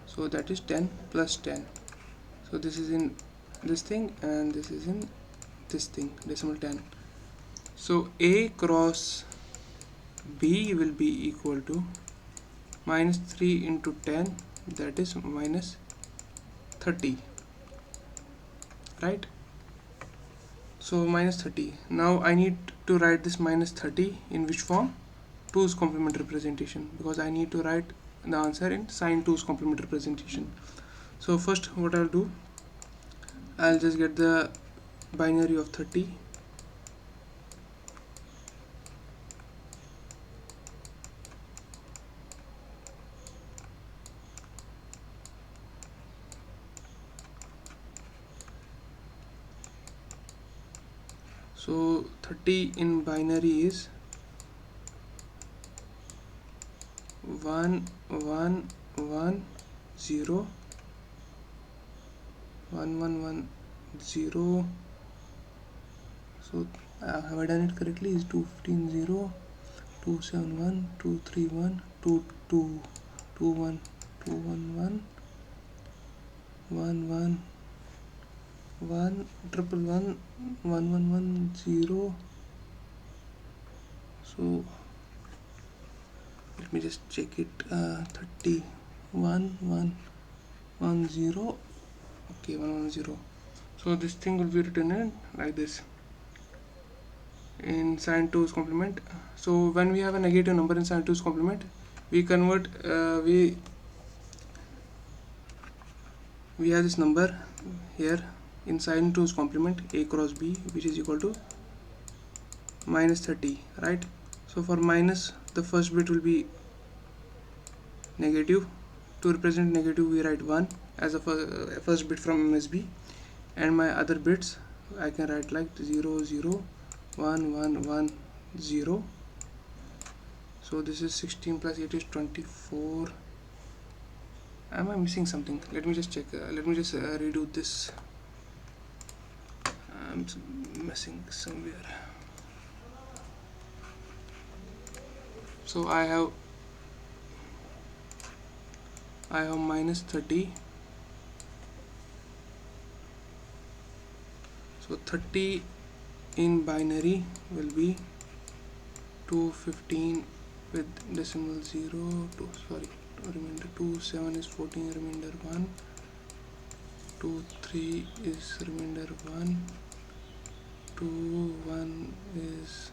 so that is 10 plus 10. So this is in this thing and this is in this thing, decimal 10. So A cross B will be equal to minus 3 into 10, that is minus 30, right? So minus 30. Now I need to write this minus 30 in which form? 2's complement representation, because I need to write the answer in sin 2's complement representation. So first what I'll do, I'll just get the binary of 30. So 30 in binary is 1 1 1 0 1 1 1 0. So have I done it correctly? Is 215 0 271 231 22 21 211 11 1 triple 1 1 1 1 0. So let me just check it. 30 1 1 1 0. Okay, 1 1 0. So this thing will be written in like this in sin 2's complement. So when we have a negative number in sin 2's complement, we convert we have this number here in sine 2's complement a cross b, which is equal to minus 30, right? So for minus, the first bit will be negative. To represent negative, we write 1 as a first bit from MSB, and my other bits I can write like 0 0 1 1 1 0. So this is 16 plus 8 is 24. Am I missing something? Let me just check. Let me just redo this. I'm missing somewhere. So I have minus 30. So 30 in binary will be 215 with decimal 0 2, sorry, remainder 2, 7 is 14, remainder 1, 2 3 is remainder 1, 2 1 is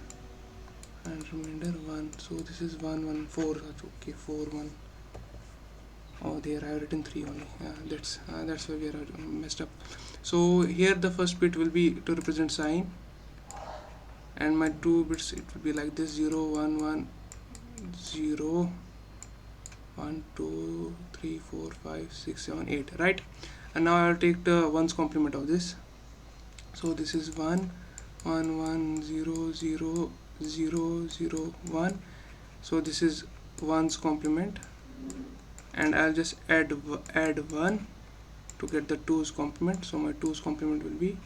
and remainder 1. So this is 1 1 4. Okay, 4 1. Oh, there I have written 3 only. That's why we are messed up. So here the first bit will be to represent sine, and my two bits, it will be like this: 0 1 1 0 1 2 3 4 5 6 7 8, right? And now I'll take the ones complement of this. So this is 1 1 1 0 0 0 0 1. So this is ones complement, and I'll just add 1 to get the 2's complement. So my 2's complement will be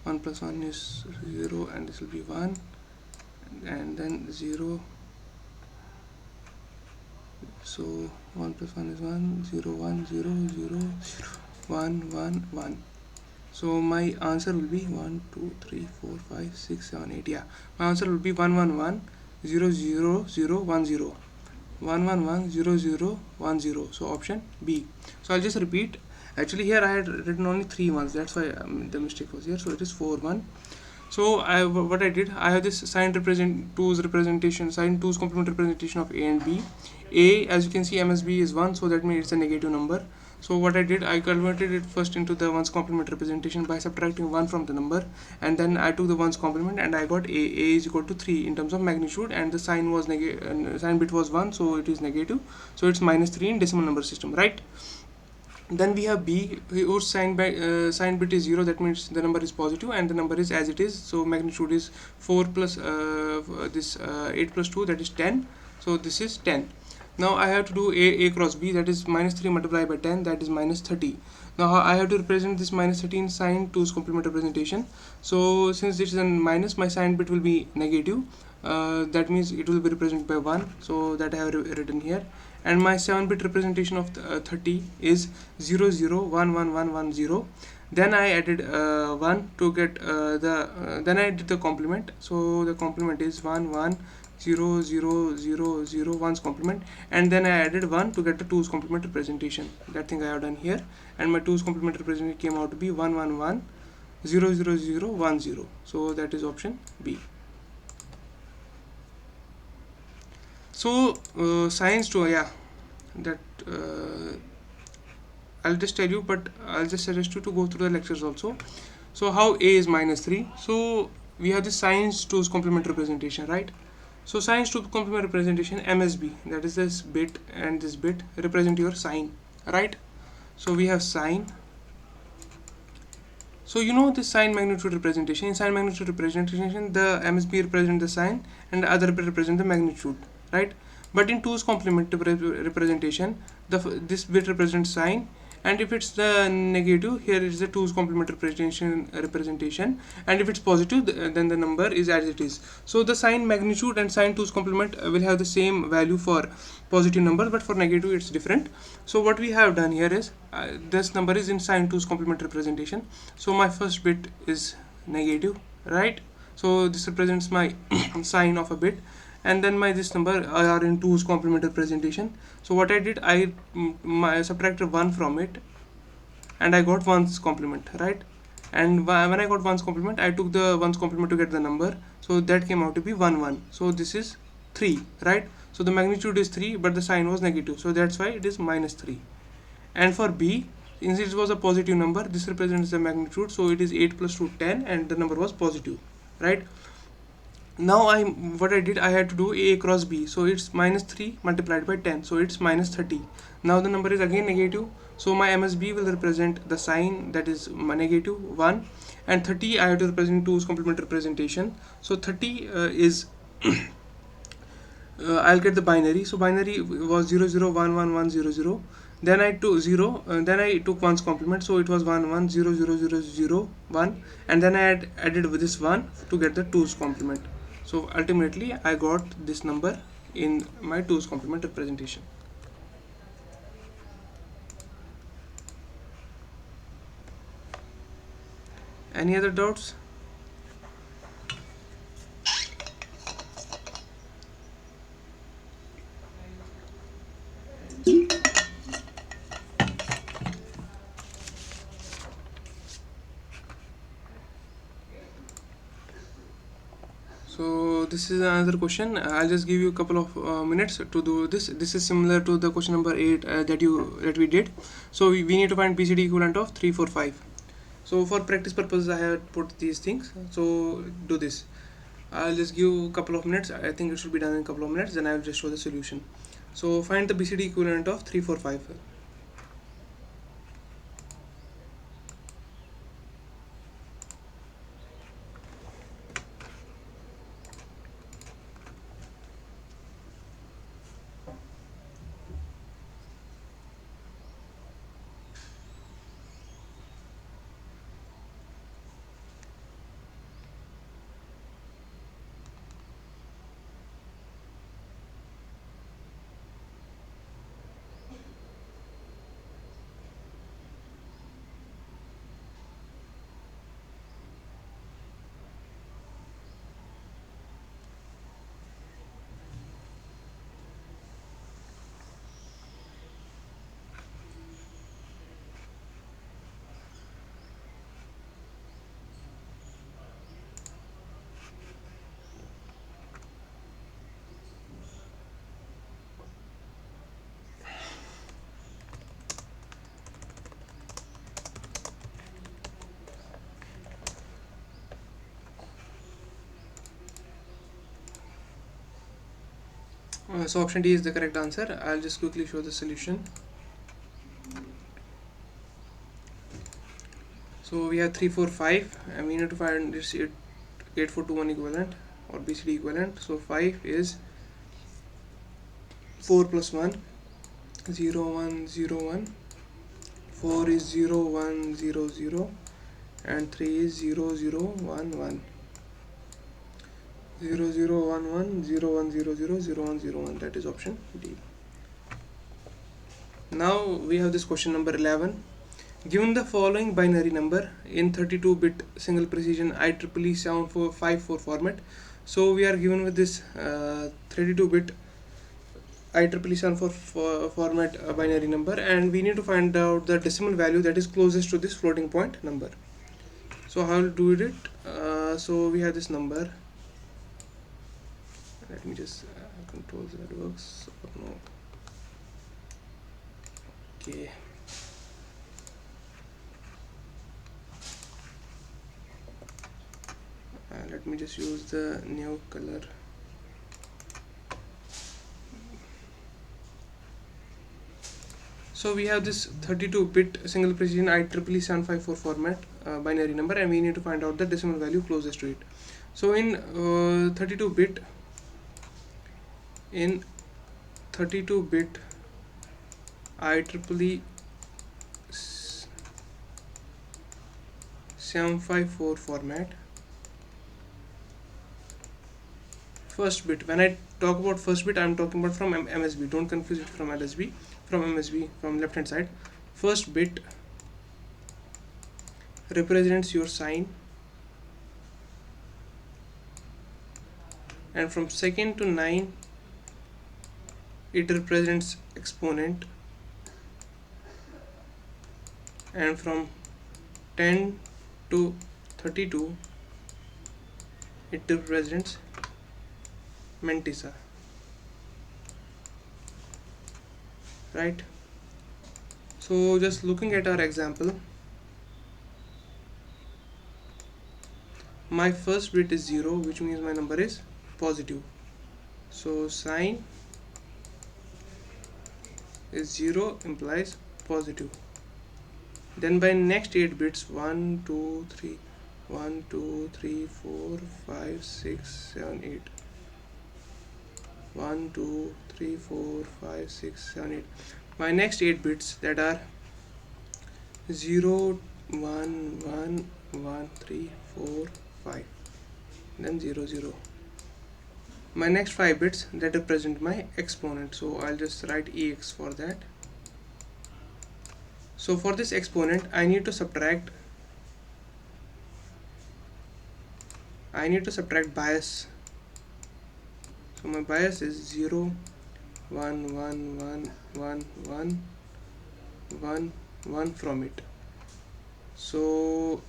1 plus 1 is 0, and this will be 1, and then 0. So 1 plus 1 is 1 0 1 0 0 0 1 1 1. So my answer will be 1 2 3 4 5 6 7 8. Yeah, my answer will be 1 1 1 0 0 0 1 0 1 1 1 0 0 1 0. So option B. So I'll just repeat. Actually here I had written only 3 ones, that's why the mistake was here. So it is 4 1. So what I did, I have this sine 2's representation, sine 2's complement representation of A and B. A, as you can see, MSB is 1, so that means it's a negative number. So what I did, I converted it first into the ones complement representation by subtracting 1 from the number, and then I took the ones complement and I got A is equal to 3 in terms of magnitude, and the sign was sign bit was 1, so it is negative, so it's minus 3 in decimal number system, right? Then we have B, whose sign bit is 0, that means the number is positive and the number is as it is. So magnitude is 4 plus 8 plus 2, that is 10. So this is 10. Now I have to do A cross B, that is minus 3 multiplied by 10, that is minus 30. Now I have to represent this minus 30 in sine 2's complement representation. So since this is a minus, my sign bit will be negative. That means it will be represented by 1, so that I have written here. And my 7-bit representation of 30 is 0 0 1 1 1 1 0. Then I added 1 to get then I did the complement. So the complement is 1 1 0 0 0 0 1's complement, and then I added 1 to get the 2's complement representation. That thing I have done here, and my 2's complement representation came out to be 1 1 1 0 0 0 1 0. So that is option B. So science 2, yeah, that I'll just tell you, but I'll just suggest you to go through the lectures also. So how A is minus 3? So we have the science 2's complement representation, right? So science 2 complement representation, MSB, that is this bit and this bit represent your sign, right? So we have sign. So you know this sign magnitude representation. In sign magnitude representation, the MSB represent the sign and the other bit represent the magnitude, right? But in 2's complement representation, this bit represents sign, and if it's the negative, here is the 2's complement representation, and if it's positive, then the number is as it is. So the sign magnitude and sign 2's complement will have the same value for positive number, but for negative it's different. So what we have done here is this number is in sign 2's complement representation. So my first bit is negative, right? So this represents my sign of a bit, and then this number are in 2's complement representation. So what I did, I subtracted 1 from it, and I got 1's complement, right? And when I got 1's complement, I took the 1's complement to get the number, so that came out to be 1 1. So this is 3, right? So the magnitude is 3, but the sign was negative, so that's why it is minus 3. And for B, Since it was a positive number, this represents the magnitude, so it is 8 plus 2 10, and the number was positive, right? Now what I did, I had to do a cross b, so it's minus 3 multiplied by 10, so it's minus 30. Now the number is again negative, so my MSB will represent the sign, that is negative 1, and 30 I have to represent 2's complement representation. So 30 is I'll get the binary. So binary was 0 0 1 1 1 0 0. Then I took 0. Then I took 1's complement. So it was 1 1 0 0 0 0 1. And then I added with this 1 to get the 2's complement. So ultimately I got this number in my 2's complement representation. Any other doubts? So this is another question. I'll just give you a couple of minutes to do this. This is similar to the question number 8 that we did. So we need to find BCD equivalent of 3 4 5. So for practice purposes I have put these things. So do this. I'll just give a couple of minutes. I think it should be done in a couple of minutes. Then I will just show the solution. So find the BCD equivalent of 3 4 5. So option D is the correct answer. I'll just quickly show the solution. So we have 3 4 5 and we need to find this 8 4 2 1 equivalent or BCD equivalent. So 5 is 4 plus 1 0 1 0 1, 4 is 0 1 0 0, and 3 is 0 0 1 1. 0 0 1 1 0 1 0 0 0 1 0 1, that is option D. Now we have this question number 11. Given the following binary number in 32-bit single precision IEEE 7454 format, so we are given with this 32-bit IEEE 7454 format binary number, and we need to find out the decimal value that is closest to this floating point number. So how will do it? So we have this number. Let me just control that works or no. Okay. Let me just use the new color. So we have this 32-bit single precision IEEE 754 format binary number, and we need to find out the decimal value closest to it. So in 32-bit IEEE 754 format, first bit, when I talk about first bit, I am talking about from MSB, don't confuse it from LSB, from MSB, from left hand side. First bit represents your sign, and from second to 9 it represents exponent, and from 10 to 32 it represents mantissa, right? So just looking at our example, my first bit is 0, which means my number is positive. So sign is 0 implies positive. Then by next 8 bits, 1 2 3 1 2 3 4 5 6 7 8 1 2 3 4 5 6 7 8. My next 8 bits, that are 0 1 1 1 3 4 5, then 0 0. My next 5 bits, that represent my exponent, so I'll just write ex for that. So for this exponent I need to subtract bias. So my bias is 0 1 1 1 1 1 1 1 from it. So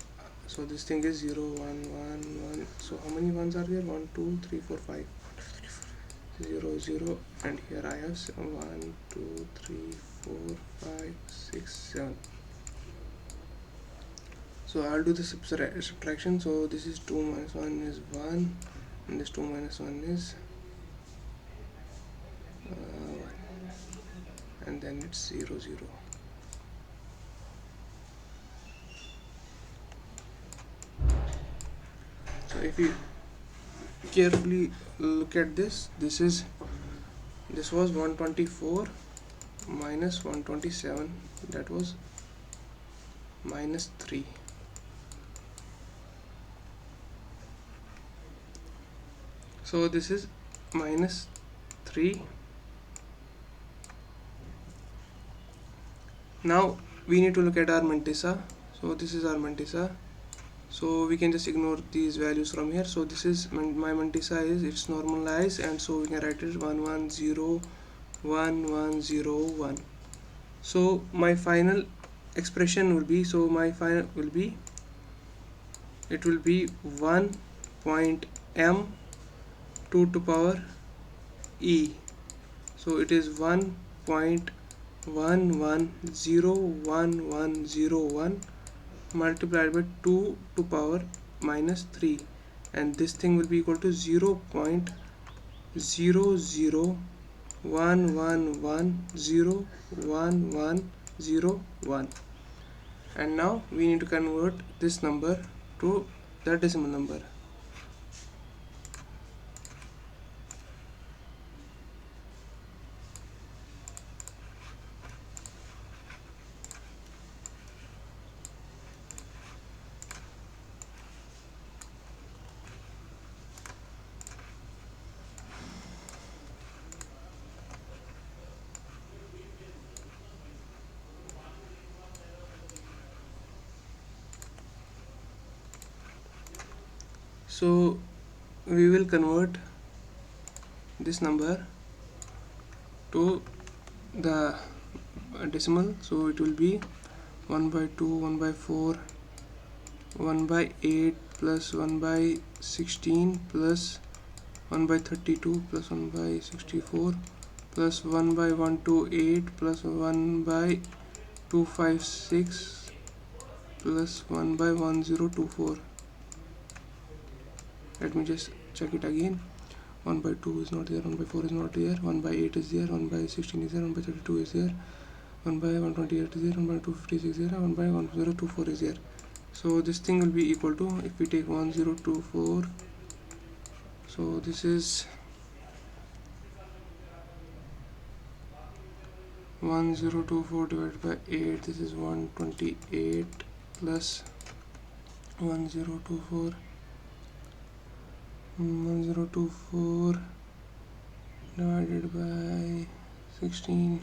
this thing is 0 1 1 1. So how many ones are there? 1 2 3 4 5 0 0, and here I have 1 2 3 4 5 6 7. So I'll do the subtraction. So this is 2 minus 1 is 1, and this 2 minus 1 is 1, and then it's 0 0. So if you carefully look at this, this was 124 minus 127, that was minus 3. So this is minus 3. Now we need to look at our mantissa. So this is our mantissa, so we can just ignore these values from here. So this is my mantissa is, it's normalized, and so we can write it 1 1 0 1 1 0 1. So my final expression will be, so my final will be, it will be 1.m 2 to power e. So it is 1.11011101 multiplied by 2 to power minus 3, and this thing will be equal to 0.00111011101. And now we need to convert this number to the decimal number. So we will convert this number to the decimal. So it will be 1 by 2, 1 by 4, 1 by 8 plus 1 by 16 plus 1 by 32 plus 1 by 64 plus 1 by 128 plus 1 by 256 plus 1 by 1024. Let me just check it again. 1 by 2 is not there, 1 by 4 is not there, 1 by 8 is there, 1 by 16 is there, 1 by 32 is there, 1 by 128 is there, 1 by 256 is there, 1 by 1024 is there. So this thing will be equal to, if we take 1024, so this is 1024 divided by 8, this is 128 plus 1024 divided by 16,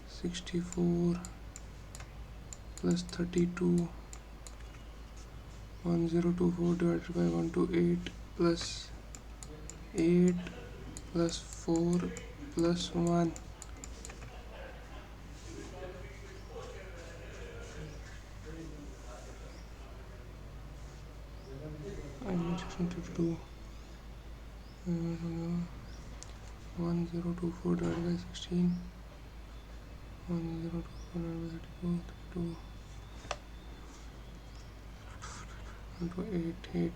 64 plus 32, 1024 divided by 128 plus 8 plus 4 plus 1. I just want to do 1024 divided by 16 1 0 2 2 8 8.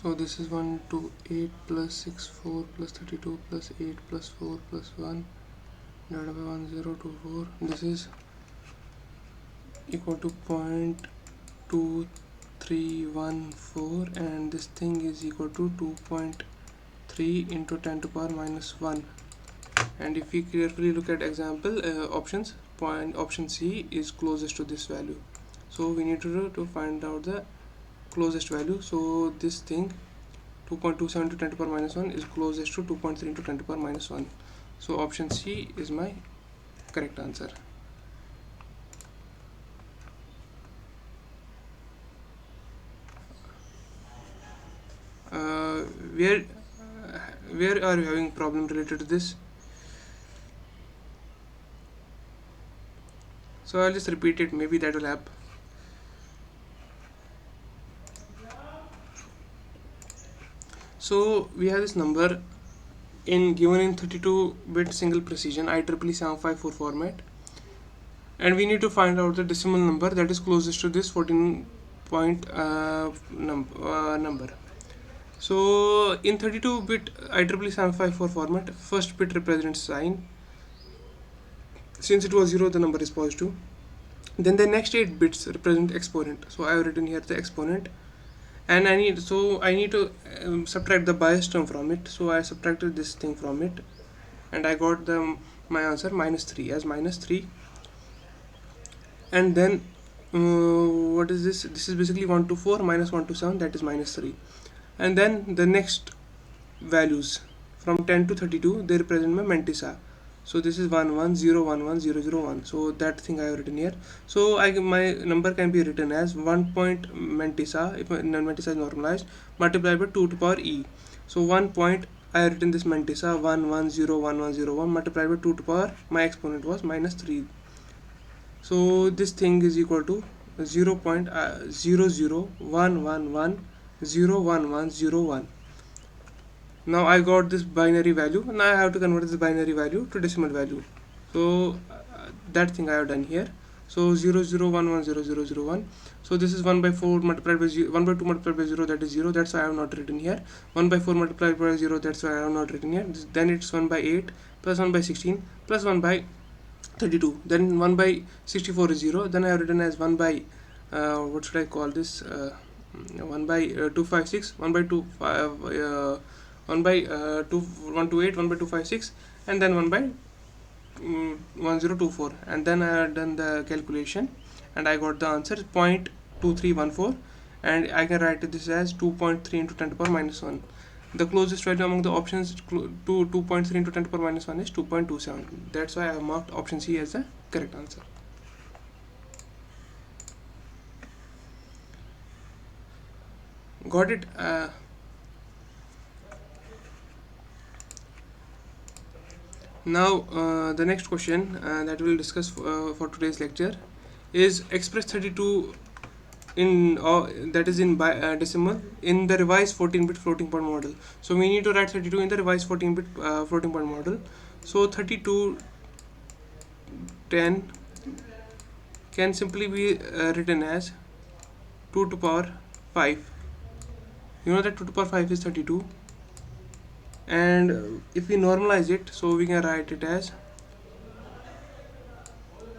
So this is 128 plus 64 plus 32 plus 8 plus 4 plus 1 divided by 1024. This is equal to 0.2314, and this thing is equal to 2.3 into 10 to power minus 1. And if we carefully look at example options, option C is closest to this value. So we need to find out the closest value. So this thing 2.27 to 10 to power minus 1 is closest to 2.3 into 10 to power minus 1. So option C is my correct answer. Where are you having problem related to this? So I'll just repeat it, maybe that will help. So we have this number given in 32-bit single precision IEEE 754 format, and we need to find out the decimal number that is closest to this 14 point number. So in 32-bit IEEE 754 format, first bit represents sign. Since it was 0, the number is positive. Then the next 8 bits represent exponent. So I have written here the exponent, and I need to subtract the bias term from it. So I subtracted this thing from it, and I got my answer -3 as -3. And then what is this? This is basically 1 to 4 minus 1 to 7, that is -3. And then the next values from 10 to 32, they represent my mantissa. So this is 1 1 0 1 1 0 0 1. So that thing I have written here. So my number can be written as 1 point mantissa, if mantissa is normalized, multiplied by 2 to power e. So 1 point, I have written this mantissa 1 1 0 1 1 0 1 multiplied by 2 to power, my exponent was -3. So this thing is equal to 0.00111011101. Now I got this binary value. Now I have to convert this binary value to decimal value. So that thing I have done here. So 001100001. So this is 1 by 4 multiplied by 0, 1 by 2 multiplied by 0, that is 0. That's why I have not written here. 1 by 4 multiplied by 0. That's why I have not written here. Then it's 1 by 8 plus 1 by 16 plus 1 by 32. Then 1 by 64 is 0. Then I have written as 1 by what should I call this? 1 by 256, 1 by 2 1 by 128, 1 by 256, and then 1 by 1024. And then I have done the calculation, and I got the answer 0.2314, and I can write this as 2.3 into 10 to the power minus 1. The closest value among the options to 2.3 into 10 to the power minus 1 is 2.27. That's why I have marked option C as the correct answer. Got it? Now the next question that we'll discuss for today's lecture is express 32 in that is in decimal in the revised 14-bit floating point model. So we need to write 32 in the revised 14-bit floating point model. So 3210 can simply be written as 2 to the power 5. You know that 2 to the power 5 is 32, and if we normalize it, so we can write it as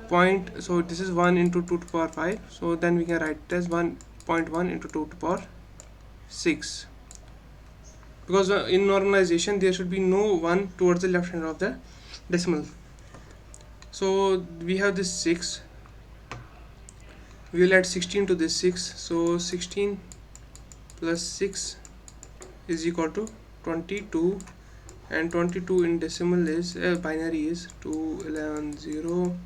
point. So this is 1 into 2 to the power 5, so then we can write it as 1.1 into 2 to the power 6, because in normalization there should be no 1 towards the left hand of the decimal. So we have this 6, we will add 16 to this 6, so 16 plus 6 is equal to 22, and 22 in decimal is binary is 2110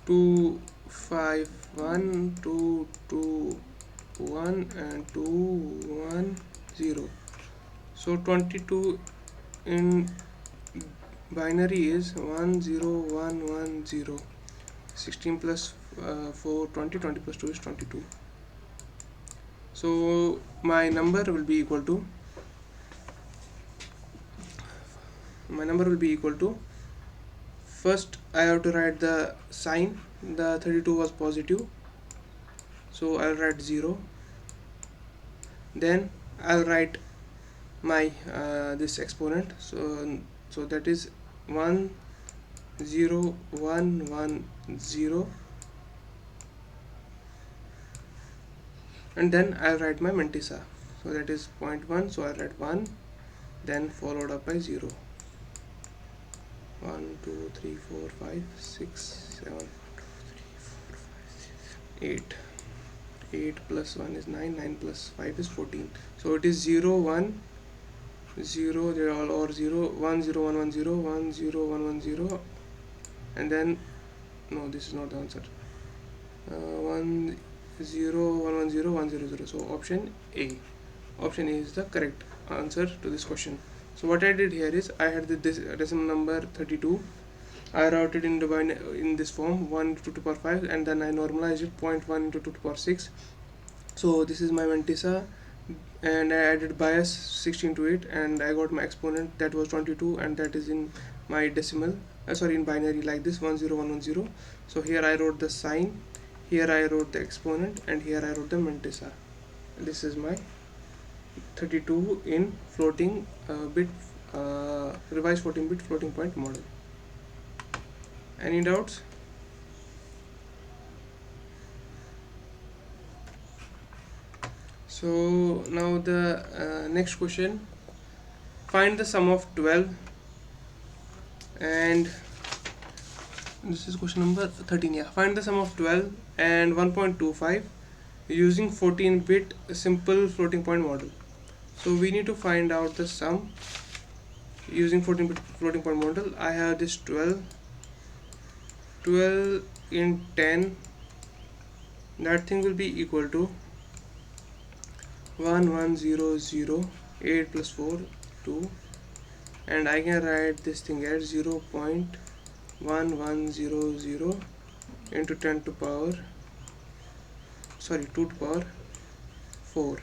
251 221 and 210. So 22 in binary is 10110. 16 plus 4 20, 20 plus 2 is 22. So my number will be equal to my number will be equal to, first I have to write the sign. The 32 was positive, so I'll write 0. Then I'll write my this exponent, so that is 1 0 1 1 0, and then I'll write my mantissa, so that is 0.1, so I'll write 1, then followed up by 0. 1 2 3 4 5 6 7 8. 8 plus 1 is 9, 9 plus 5 is 14, so it is 0 1 0, they are all or 0 1 0 1 1 0 1 0 1 1 0, and then no, this is not the answer. 1 0 1 1 0 1 0 0, so option A is the correct answer to this question. So what I did here is, I had this decimal number 32, I wrote it in this form 1 into 2 to the power 5, and then I normalized it 0.1 into 2 to the power 6. So this is my mantissa, and I added bias 16 to it, and I got my exponent, that was 22, and that is in my decimal, in binary, like this, 10110. So here I wrote the sign, here I wrote the exponent, and here I wrote the mantissa. This is my 32 in floating bit revised 14-bit floating point model. Any doubts? So now the next question, find the sum of 12, and this is question number 13. Yeah, find the sum of 12 and 1.25 using 14-bit simple floating point model. So we need to find out the sum using 14-bit floating point model. I have this 12 in 10, that thing will be equal to 1100, 8 plus 4 2, and I can write this thing as 0.1100 into 10 to power 2 to power 4.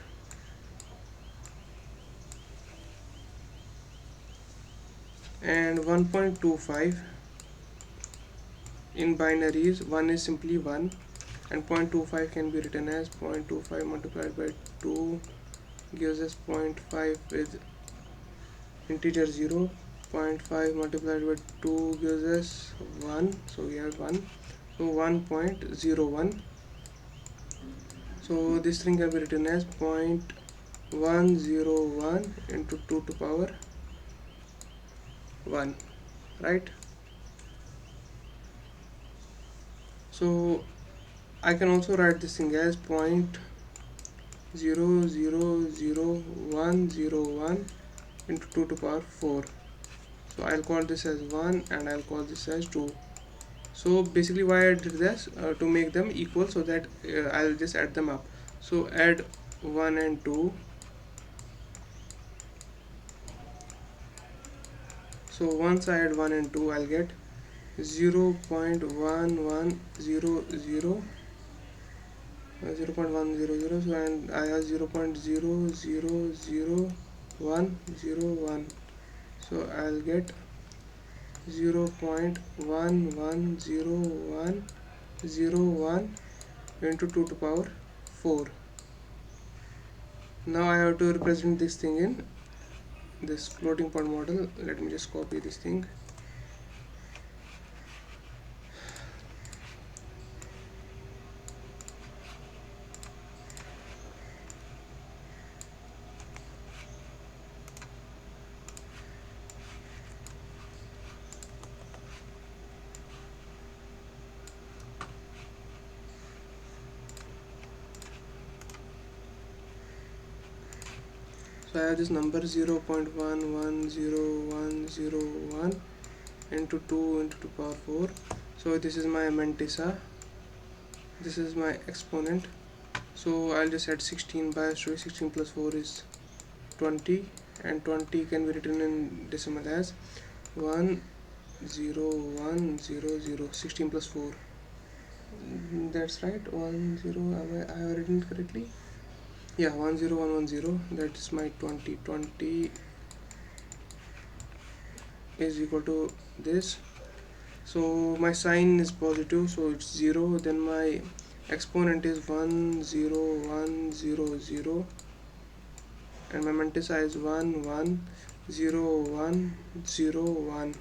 And 1.25 in binaries, 1 is simply 1, and 0.25 can be written as 0.25 multiplied by 2 gives us 0.5 with integer 0. 0.5 multiplied by 2 gives us 1, so we have 1, so 1.01. so this thing can be written as 0.101 into 2 to power 1, right? So I can also write this thing as 0.000101 into 2 to power 4. So I'll call this as 1 and I'll call this as 2. So basically why I did this, to make them equal, so that I'll just add them up. So add 1 and 2. So once I add 1 and 2, I'll get 0.1100 0.100, so and I have 0.000101, so I'll get 0.110101 into 2 to power 4. Now I have to represent this thing in this floating point model. Let me just copy this thing. So I have this number 0.110101 into 2 into 2 power 4. So this is my mantissa, this is my exponent. So I'll just add 16 bias to it. 16 plus 4 is 20, and 20 can be written in decimal as 10100. 16 plus 4, that's right, 10. I have written it correctly? Yeah, 10110. That is my 20. is equal to this. So my sign is positive, so it's 0. Then my exponent is 1 0 1 0 0, and my mantissa is 1 1 0 1 0 1.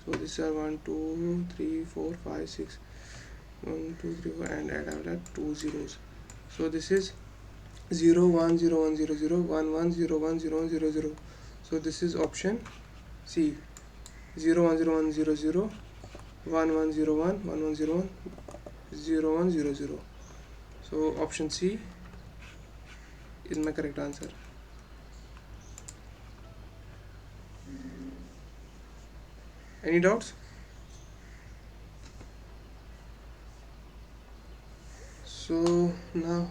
So these are 1 2 3 4 5 6 1 2 3 4, and add that 2 zeros. So this is 0 1 0 1 0 0 1 1 0 1 0 1 0 0. So this is option C. 0 1 0 1 0 0 1 1 0 1 1 1 0 1 0 1 0 0. So option C is my correct answer. Any doubts? So now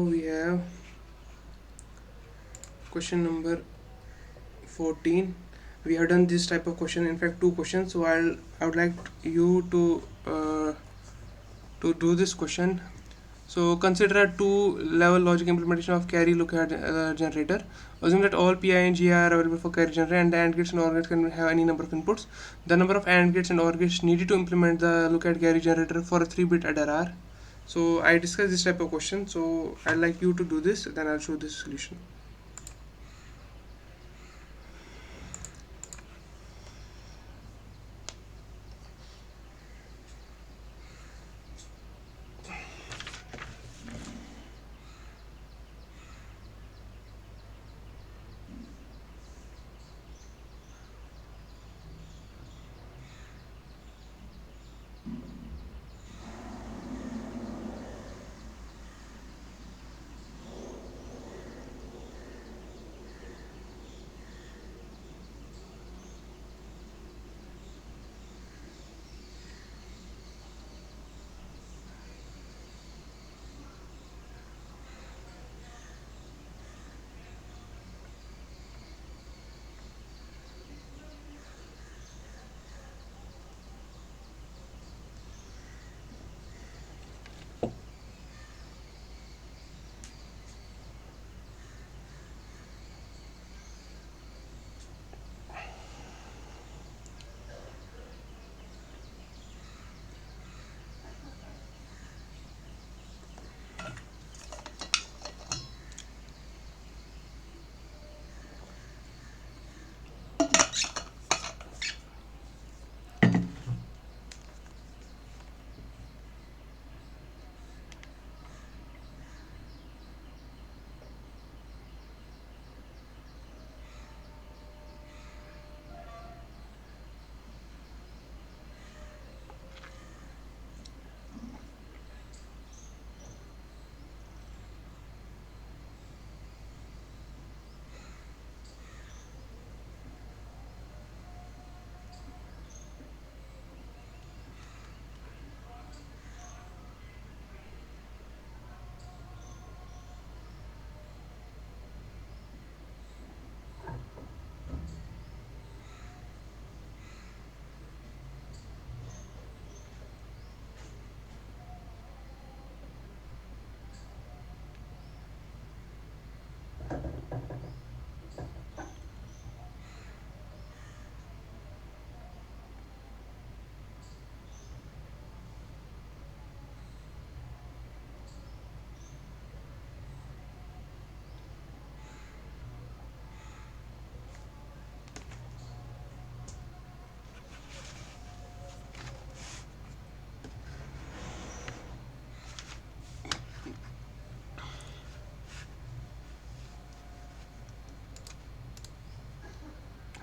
we have question number 14. We have done this type of question, in fact 2 questions. So I would like you to do this question. So consider a 2-level logic implementation of carry lookup generator. Assume that all Pi and Gi are available for carry generator, and the AND gates and OR gates can have any number of inputs. The number of AND gates and OR gates needed to implement the lookup carry generator for a 3-bit adder are. So I discussed this type of question. So I'd like you to do this, then I'll show this solution.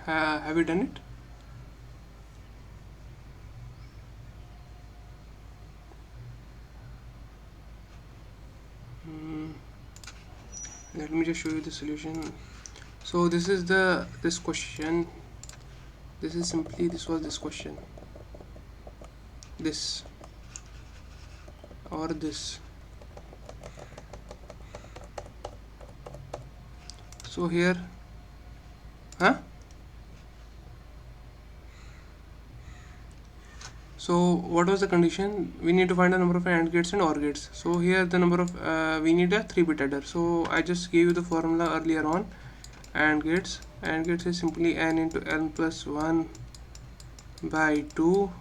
Have you done it? Let me just show you the solution. So this is this question. This is simply this question. This or this. So here, so what was the condition? We need to find the number of AND gates and OR gates. So here the number of we need a 3-bit adder. So I just gave you the formula earlier on. AND gates and gets is simply n into n plus 1 by 2,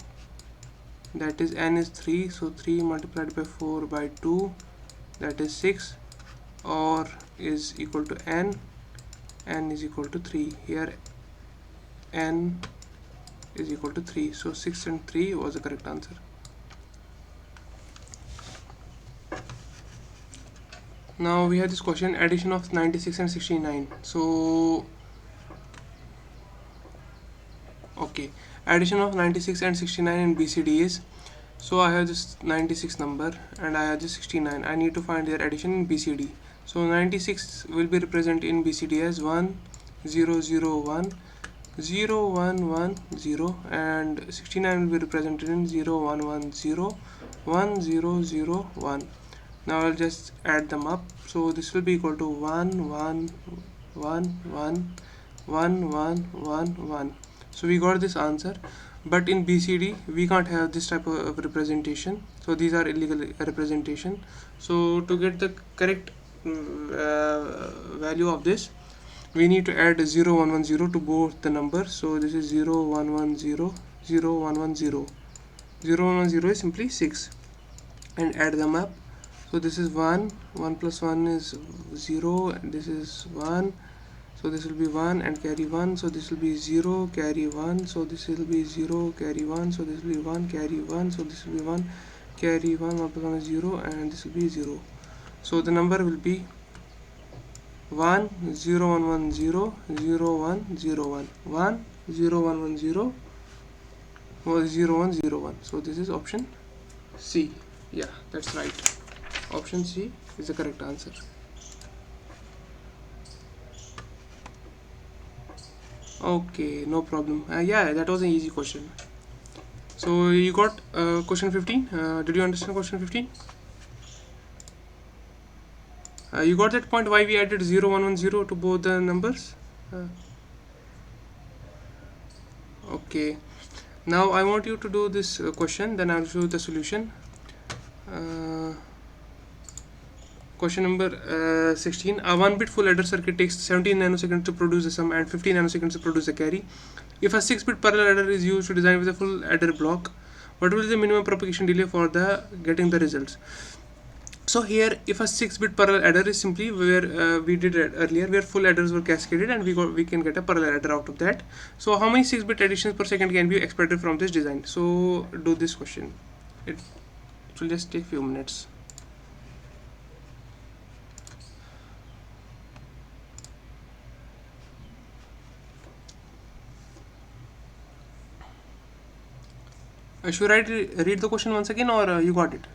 that is n is 3, so 3 multiplied by 4 by 2, that is 6, or is equal to n is equal to 3. Here n is equal to 3, so 6 and 3 was the correct answer. Now we have this question, addition of 96 and 69. So okay, addition of 96 and 69 in BCD is, so I have this 96 number and I have this 69. I need to find their addition in BCD. So 96 will be represented in BCD as 1 0 0 1 0 1 1 0, and 69 will be represented in 0 1 1 0 1 0 0 1. Now I'll just add them up. So this will be equal to 1 1 1 1 1 1 1 1. So we got this answer, but in BCD we can't have this type of representation, so these are illegal representation. So to get the correct value of this, we need to add 0 1 1 0 to both the numbers. So this is 0 1 1 0 0 1 1 0. 0 1 1 0 is simply 6, and add them up. So this is 1 1 plus 1 is 0, and this is 1, so this will be 1 and carry 1, so this will be 0 carry 1, so this will be 0 carry 1, so this will be 1 carry 1, so this will be 1 carry 1, 1 plus 1 is 0, and this will be 0. So the number will be 1 0 1 1 0 0 1 0 1 1 0 1 1 0 0 1 0 1. So this is option C. Yeah, that's right. Option C is the correct answer. Okay, no problem. Yeah, that was an easy question. So you got question 15. Did you understand question 15? You got that point why we added 0 1 1 0 to both the numbers? Okay. Now I want you to do this question, then I'll show you the solution. Question number 16. A 1-bit full adder circuit takes 17 nanoseconds to produce the sum and 15 nanoseconds to produce the carry. If a 6-bit parallel adder is used to design with a full adder block, what will be the minimum propagation delay for the getting the results? So here, if a 6-bit parallel adder is simply where we did earlier, where full adders were cascaded, and we can get a parallel adder out of that. So how many 6-bit additions per second can be expected from this design? So do this question. It will just take few minutes. Should I read the question once again, or you got it?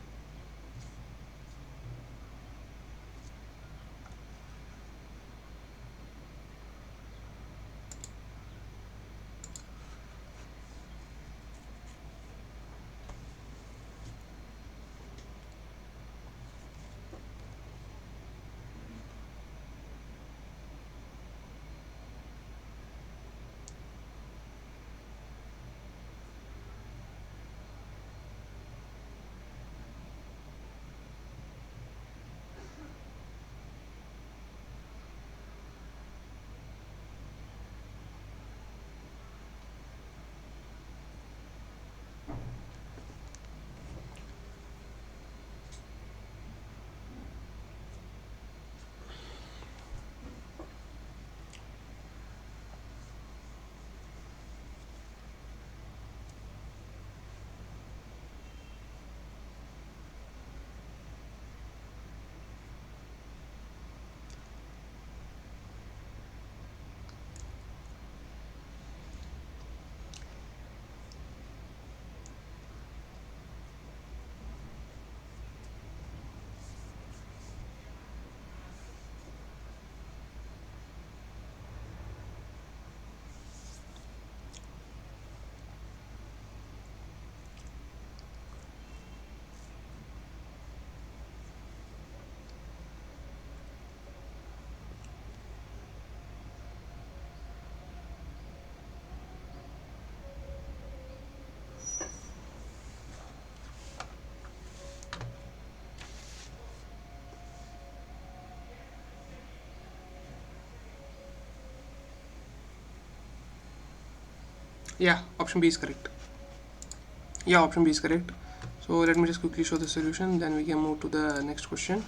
Yeah, option B is correct. Yeah, option B is correct. So let me just quickly show the solution, then we can move to the next question.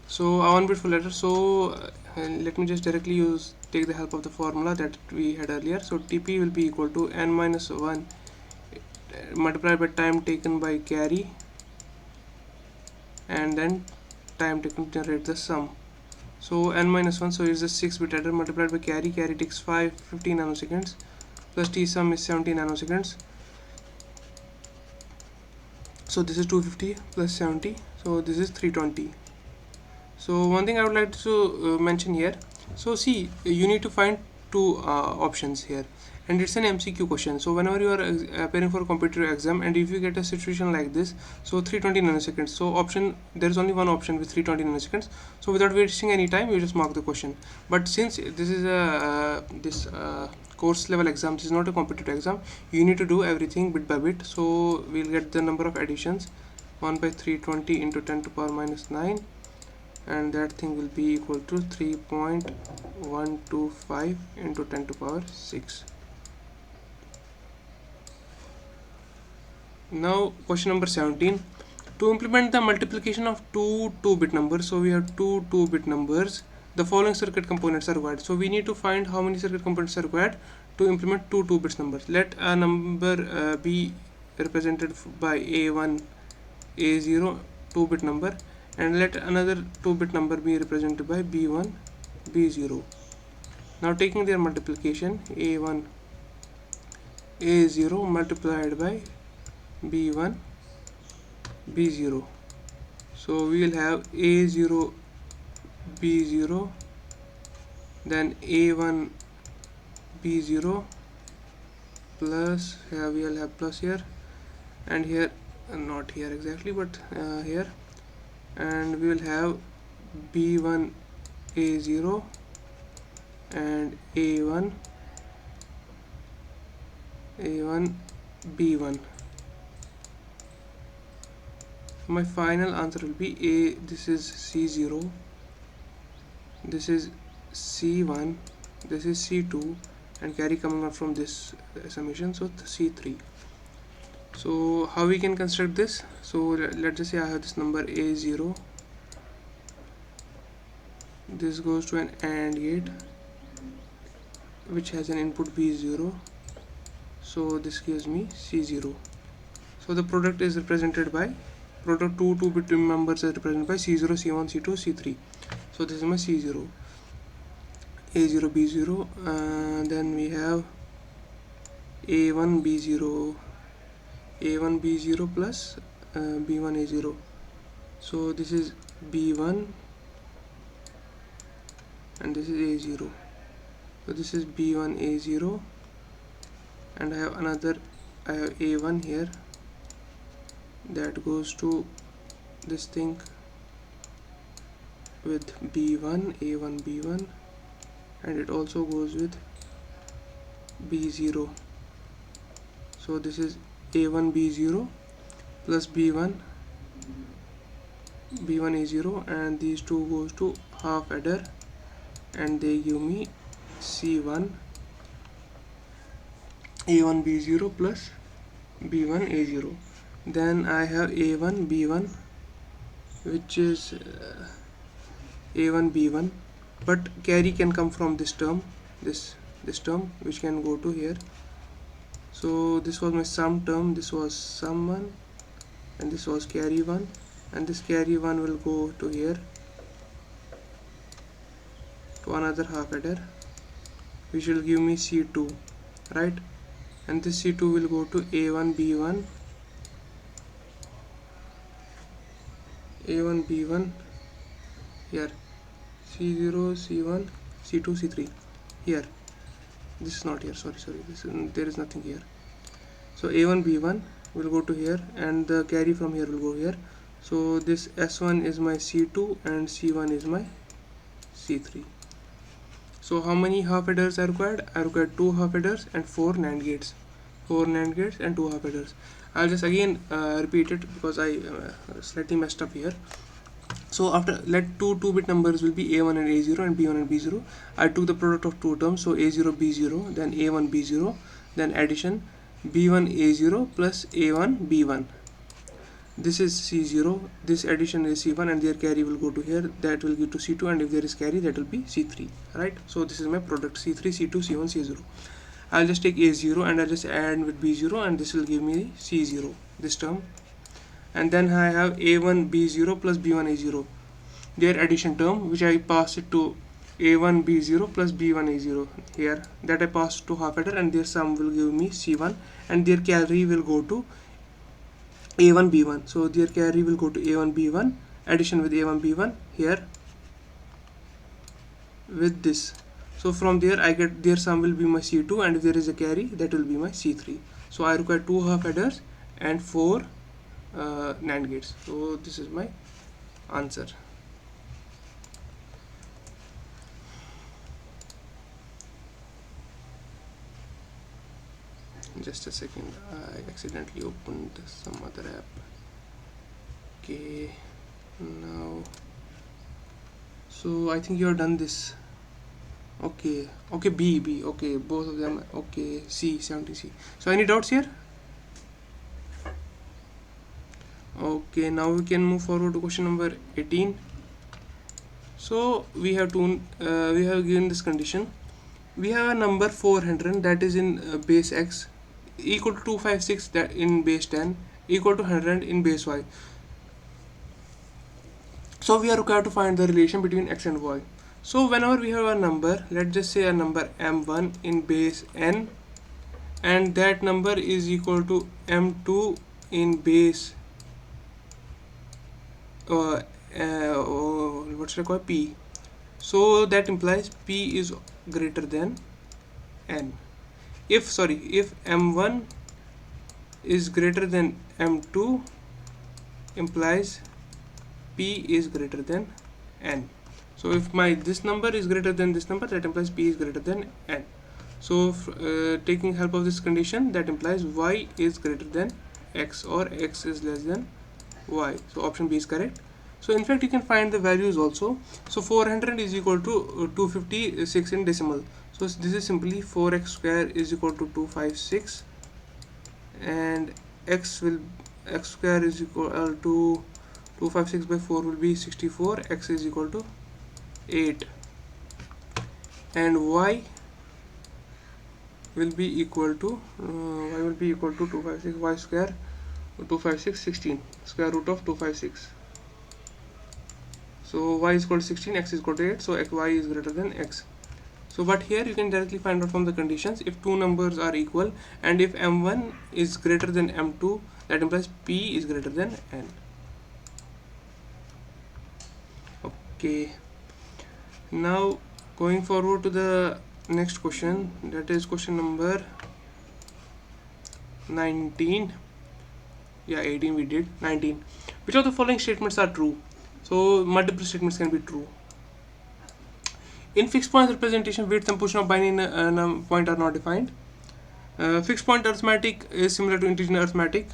So a one bit full adder. So let me just directly take the help of the formula that we had earlier. So TP will be equal to n minus 1 multiplied by time taken by carry, and then time taken to generate the sum. So n minus 1, so is the 6 bit adder multiplied by carry takes 15 nanoseconds, plus t sum is 70 nanoseconds. So this is 250 plus 70, so this is 320. So one thing I would like to mention here, so see, you need to find two options here, and it's an MCQ question. So whenever you are appearing for a competitive exam, and if you get a situation like this, so 320 nanoseconds, so option, there is only one option with 320 nanoseconds. So without wasting any time, you just mark the question. But since this is a course level exam, this is not a competitive exam, you need to do everything bit by bit. So we'll get the number of additions, 1 by 320 into 10 to power minus 9, and that thing will be equal to 3.125 into 10 to power 6. Now question number 17. To implement the multiplication of two 2-bit numbers, so we have two 2-bit numbers, the following circuit components are required. So we need to find how many circuit components are required to implement two 2-bit numbers. Let a number be represented by A1, A0, 2-bit number, and let another 2-bit number be represented by B1, B0. Now taking their multiplication, A1, A0 multiplied by B1, B0. So we will have A0, B0, then A1, B0 plus, here we will have plus here, and here not here exactly, but here, and we will have B1, A0 and A1, B1. My final answer will be A. This is C0, this is C1, this is C2, and carry coming out from this summation, so C3. So how we can construct this? So let's just say I have this number A0, this goes to an AND gate which has an input B0, so this gives me C0. So the product is represented by, product 2-bit numbers are represented by C0, C1, C2, C3. So this is my C0, A0, B0, then we have A1, B0, A1, B0 plus B1, A0. So this is B1 and this is A0. So this is B1, A0, and I have another, I have A1 here, that goes to this thing with B1, A1, B1, and it also goes with B0. So this is A1, B0 plus B1, A0, and these two goes to half adder, and they give me C1, A1, B0 plus B1, A0. Then I have A1, B1, which is A1, B1, but carry can come from this term, this term, which can go to here. So this was my sum term, this was sum 1, and this was carry 1, and this carry 1 will go to here, to another half adder, which will give me C2, right? And this C2 will go to A1, B1, A1, B1 here, C0, C1, C2, C3 here. This is not here, sorry, this is, there is nothing here. So A1, B1 will go to here, and the carry from here will go here. So this S1 is my C2 and C1 is my C3. So how many half adders are required? I require 2 half adders and 4 NAND gates. 4 NAND gates and 2 half adders. I'll just again repeat it because I slightly messed up here. So after, let two 2-bit numbers will be A1 and A0 and B1 and B0. I took the product of two terms, so A0, B0, then A1, B0, then addition b1 a0 plus a1 b1. This is c0, this addition is c1, and their carry will go to here, that will give to c2, and if there is carry, that will be c3, right? So this is my product, c3 c2 c1 c0. I'll just take a0 and I'll just add with b0, and this will give me c0, this term. And then I have a1 b0 plus b1 a0, their addition term, which I pass it to a1 b0 plus b1 a0 here, that I pass to half adder, and their sum will give me c1, and their carry will go to a1 b1. So their carry will go to a1 b1, addition with a1 b1 here with this. So from there I get their sum will be my c2, and if there is a carry, that will be my c3. So I require 2 half adders and 4 NAND gates. So this is my answer. Just a second, I accidentally opened some other app. Okay, now, so I think you have done this. Okay, B, okay, both of them. Okay, C, 70C. So any doubts here? Okay, now we can move forward to question number 18. So we have given this condition. We have a number 400 that is in base x, equal to 256 that in base 10, equal to 100 in base y. So we are required to find the relation between x and y. So whenever we have a number, let's just say a number m1 in base n, and that number is equal to m2 in base what should I call p. So that implies p is greater than n. If m1 is greater than m2, implies p is greater than n. So if this number is greater than this number, that implies p is greater than n. So taking help of this condition, that implies y is greater than x, or x is less than y. So option B is correct. So in fact you can find the values also. So 400 is equal to 256 in decimal. So this is simply 4x square is equal to 256, and x square is equal to 256 by 4 will be 64, x is equal to 8, and y will be equal to 256, y square 256 16, square root of 256. So y is equal to 16, x is equal to 8, so y is greater than x. So but here you can directly find out from the conditions, if two numbers are equal and if m1 is greater than m2, that implies p is greater than n. Okay, now going forward to the next question, that is question number 19. Yeah, 18 we did. 19. Which of the following statements are true? So multiple statements can be true. In fixed point representation, width and position of binary point are not defined. Fixed point arithmetic is similar to integer arithmetic.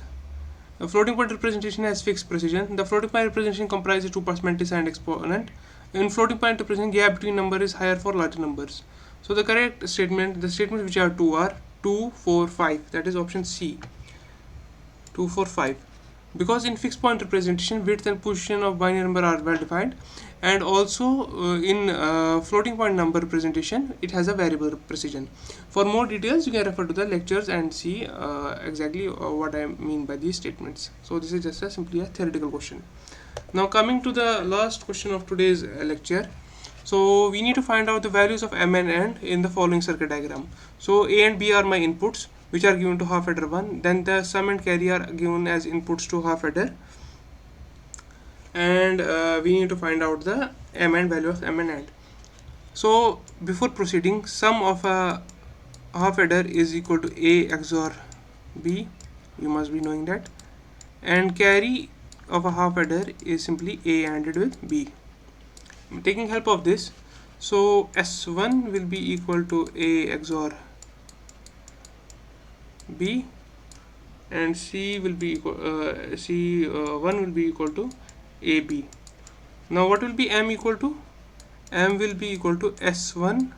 Floating point representation has fixed precision. The floating point representation comprises two percentages and exponent. In floating point representation, gap between number is higher for larger numbers. So the correct statement, the statements which are true are 2, 4, 5. That is option C. 2, 4, 5. Because in fixed point representation, width and position of binary number are well defined, and also in floating point number representation, it has a variable precision. For more details, you can refer to the lectures and see exactly what I mean by these statements. So this is just simply a theoretical question. Now coming to the last question of today's lecture. So we need to find out the values of m and n in the following circuit diagram. So a and b are my inputs, which are given to half adder 1, then the sum and carry are given as inputs to half adder, and we need to find out the m and value of m and n. So before proceeding, sum of a half adder is equal to a XOR b, you must be knowing that, and carry of a half adder is simply a ANDed with b. Taking help of this, so S1 will be equal to a XOR b, and C will be equal C1 will be equal to AB. Now what will be M equal to? M will be equal to S1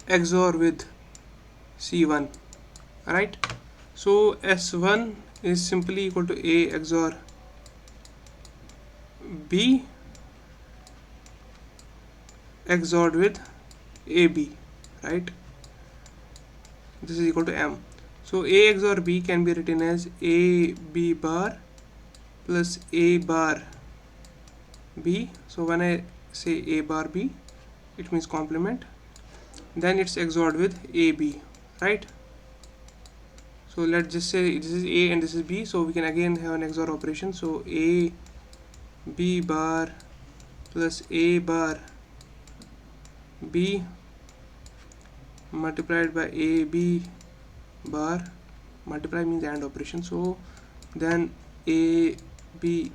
XOR with C1, right? So S1 is simply equal to A XOR B XORed with AB, right? This is equal to M. So A XOR B can be written as A B bar plus A bar B. So when I say A bar B, it means complement. Then it's XORed with AB, right? So let's just say this is A and this is B, so we can again have an XOR operation. So A B bar plus A bar B multiplied by A B bar, multiply means AND operation, so then A B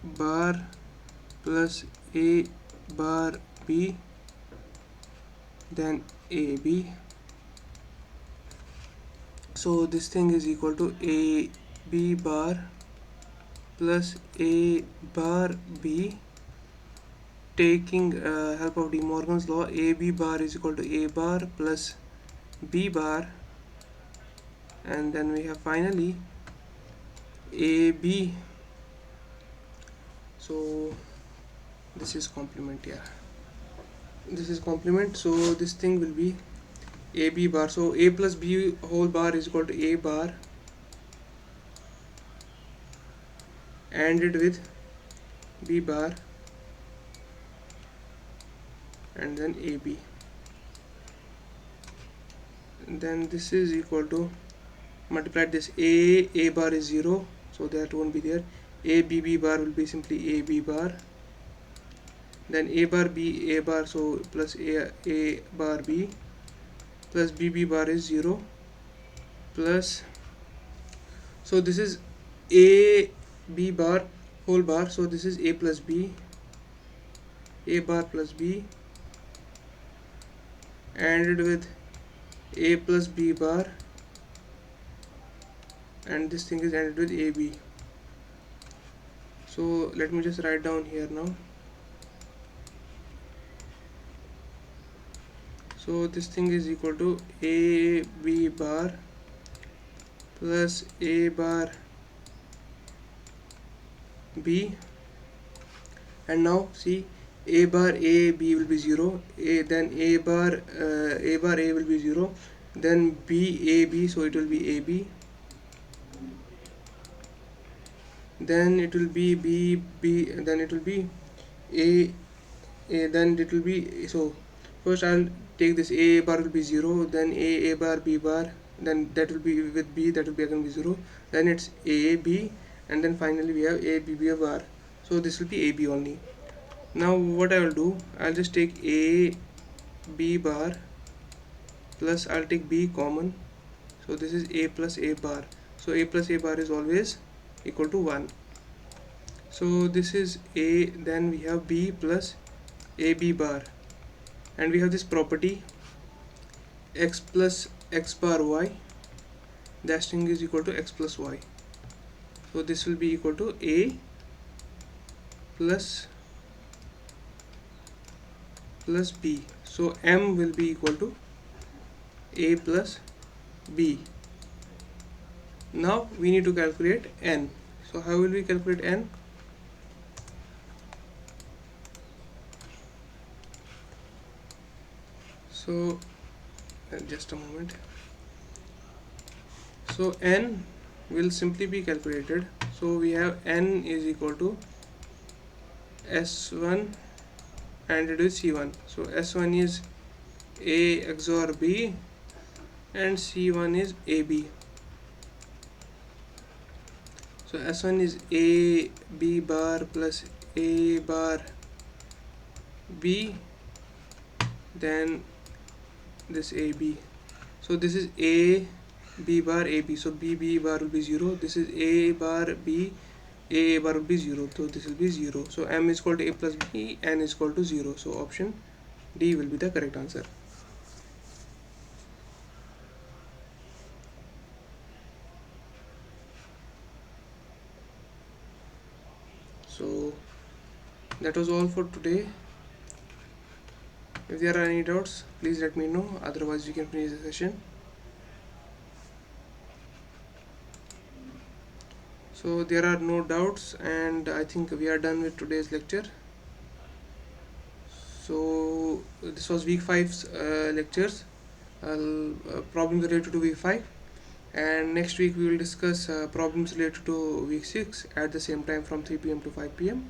bar plus A bar B, then A B. So this thing is equal to A B bar plus A bar B. Taking help of De Morgan's law, A B bar is equal to A bar plus B bar, and then we have finally A B. So this is complement, yeah, this is complement. So this thing will be A B bar. So A plus B whole bar is equal to A bar ANDed with B bar and then AB. And then this is equal to, multiplied this A bar is 0, so that won't be there. A B B bar will be simply A B bar, then A bar B A bar, so plus A bar B plus B B bar is 0 plus, so this is A B bar whole bar, so this is A plus B, A bar plus B ANDed with A plus B bar, and this thing is ANDed with AB. So let me just write down here now. So this thing is equal to A B bar plus A bar B, and now see, A bar A B will be 0, then A bar A will be 0, then B A B, so it will be A B, then it will be B B, then it will be A, then it will be, so first I'll take this A bar will be 0, then A bar B bar, then that will be with B, that will be again be 0, then it's A B, and then finally we have A B B bar, so this will be A B only. Now what I will do, I'll just take A B bar plus I'll take B common, so this is A plus A bar, so A plus A bar is always equal to 1. So this is A, then we have B plus AB bar, and we have this property x plus x bar y, that thing is equal to x plus y, so this will be equal to A plus B, so M will be equal to A plus B. Now we need to calculate N. So how will we calculate N? So just a moment. So N will simply be calculated. So we have N is equal to S1 and it is C1. So S1 is A XOR B and C1 is AB. So S1 is A B bar plus A bar B, then this AB. So this is A B bar AB, so B B bar will be 0, this is A bar B, A bar will be 0, so this will be 0. So M is equal to A plus B, N is equal to 0, so option D will be the correct answer. So that was all for today. If there are any doubts, please let me know, otherwise we can finish the session. So there are no doubts, and I think we are done with today's lecture. So this was week 5's lectures, problems related to week 5, and next week we will discuss problems related to week 6 at the same time from 3 p.m. to 5 p.m.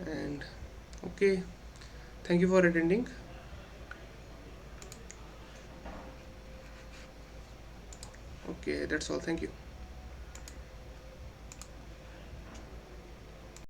And okay, thank you for attending. Okay, that's all. Thank you.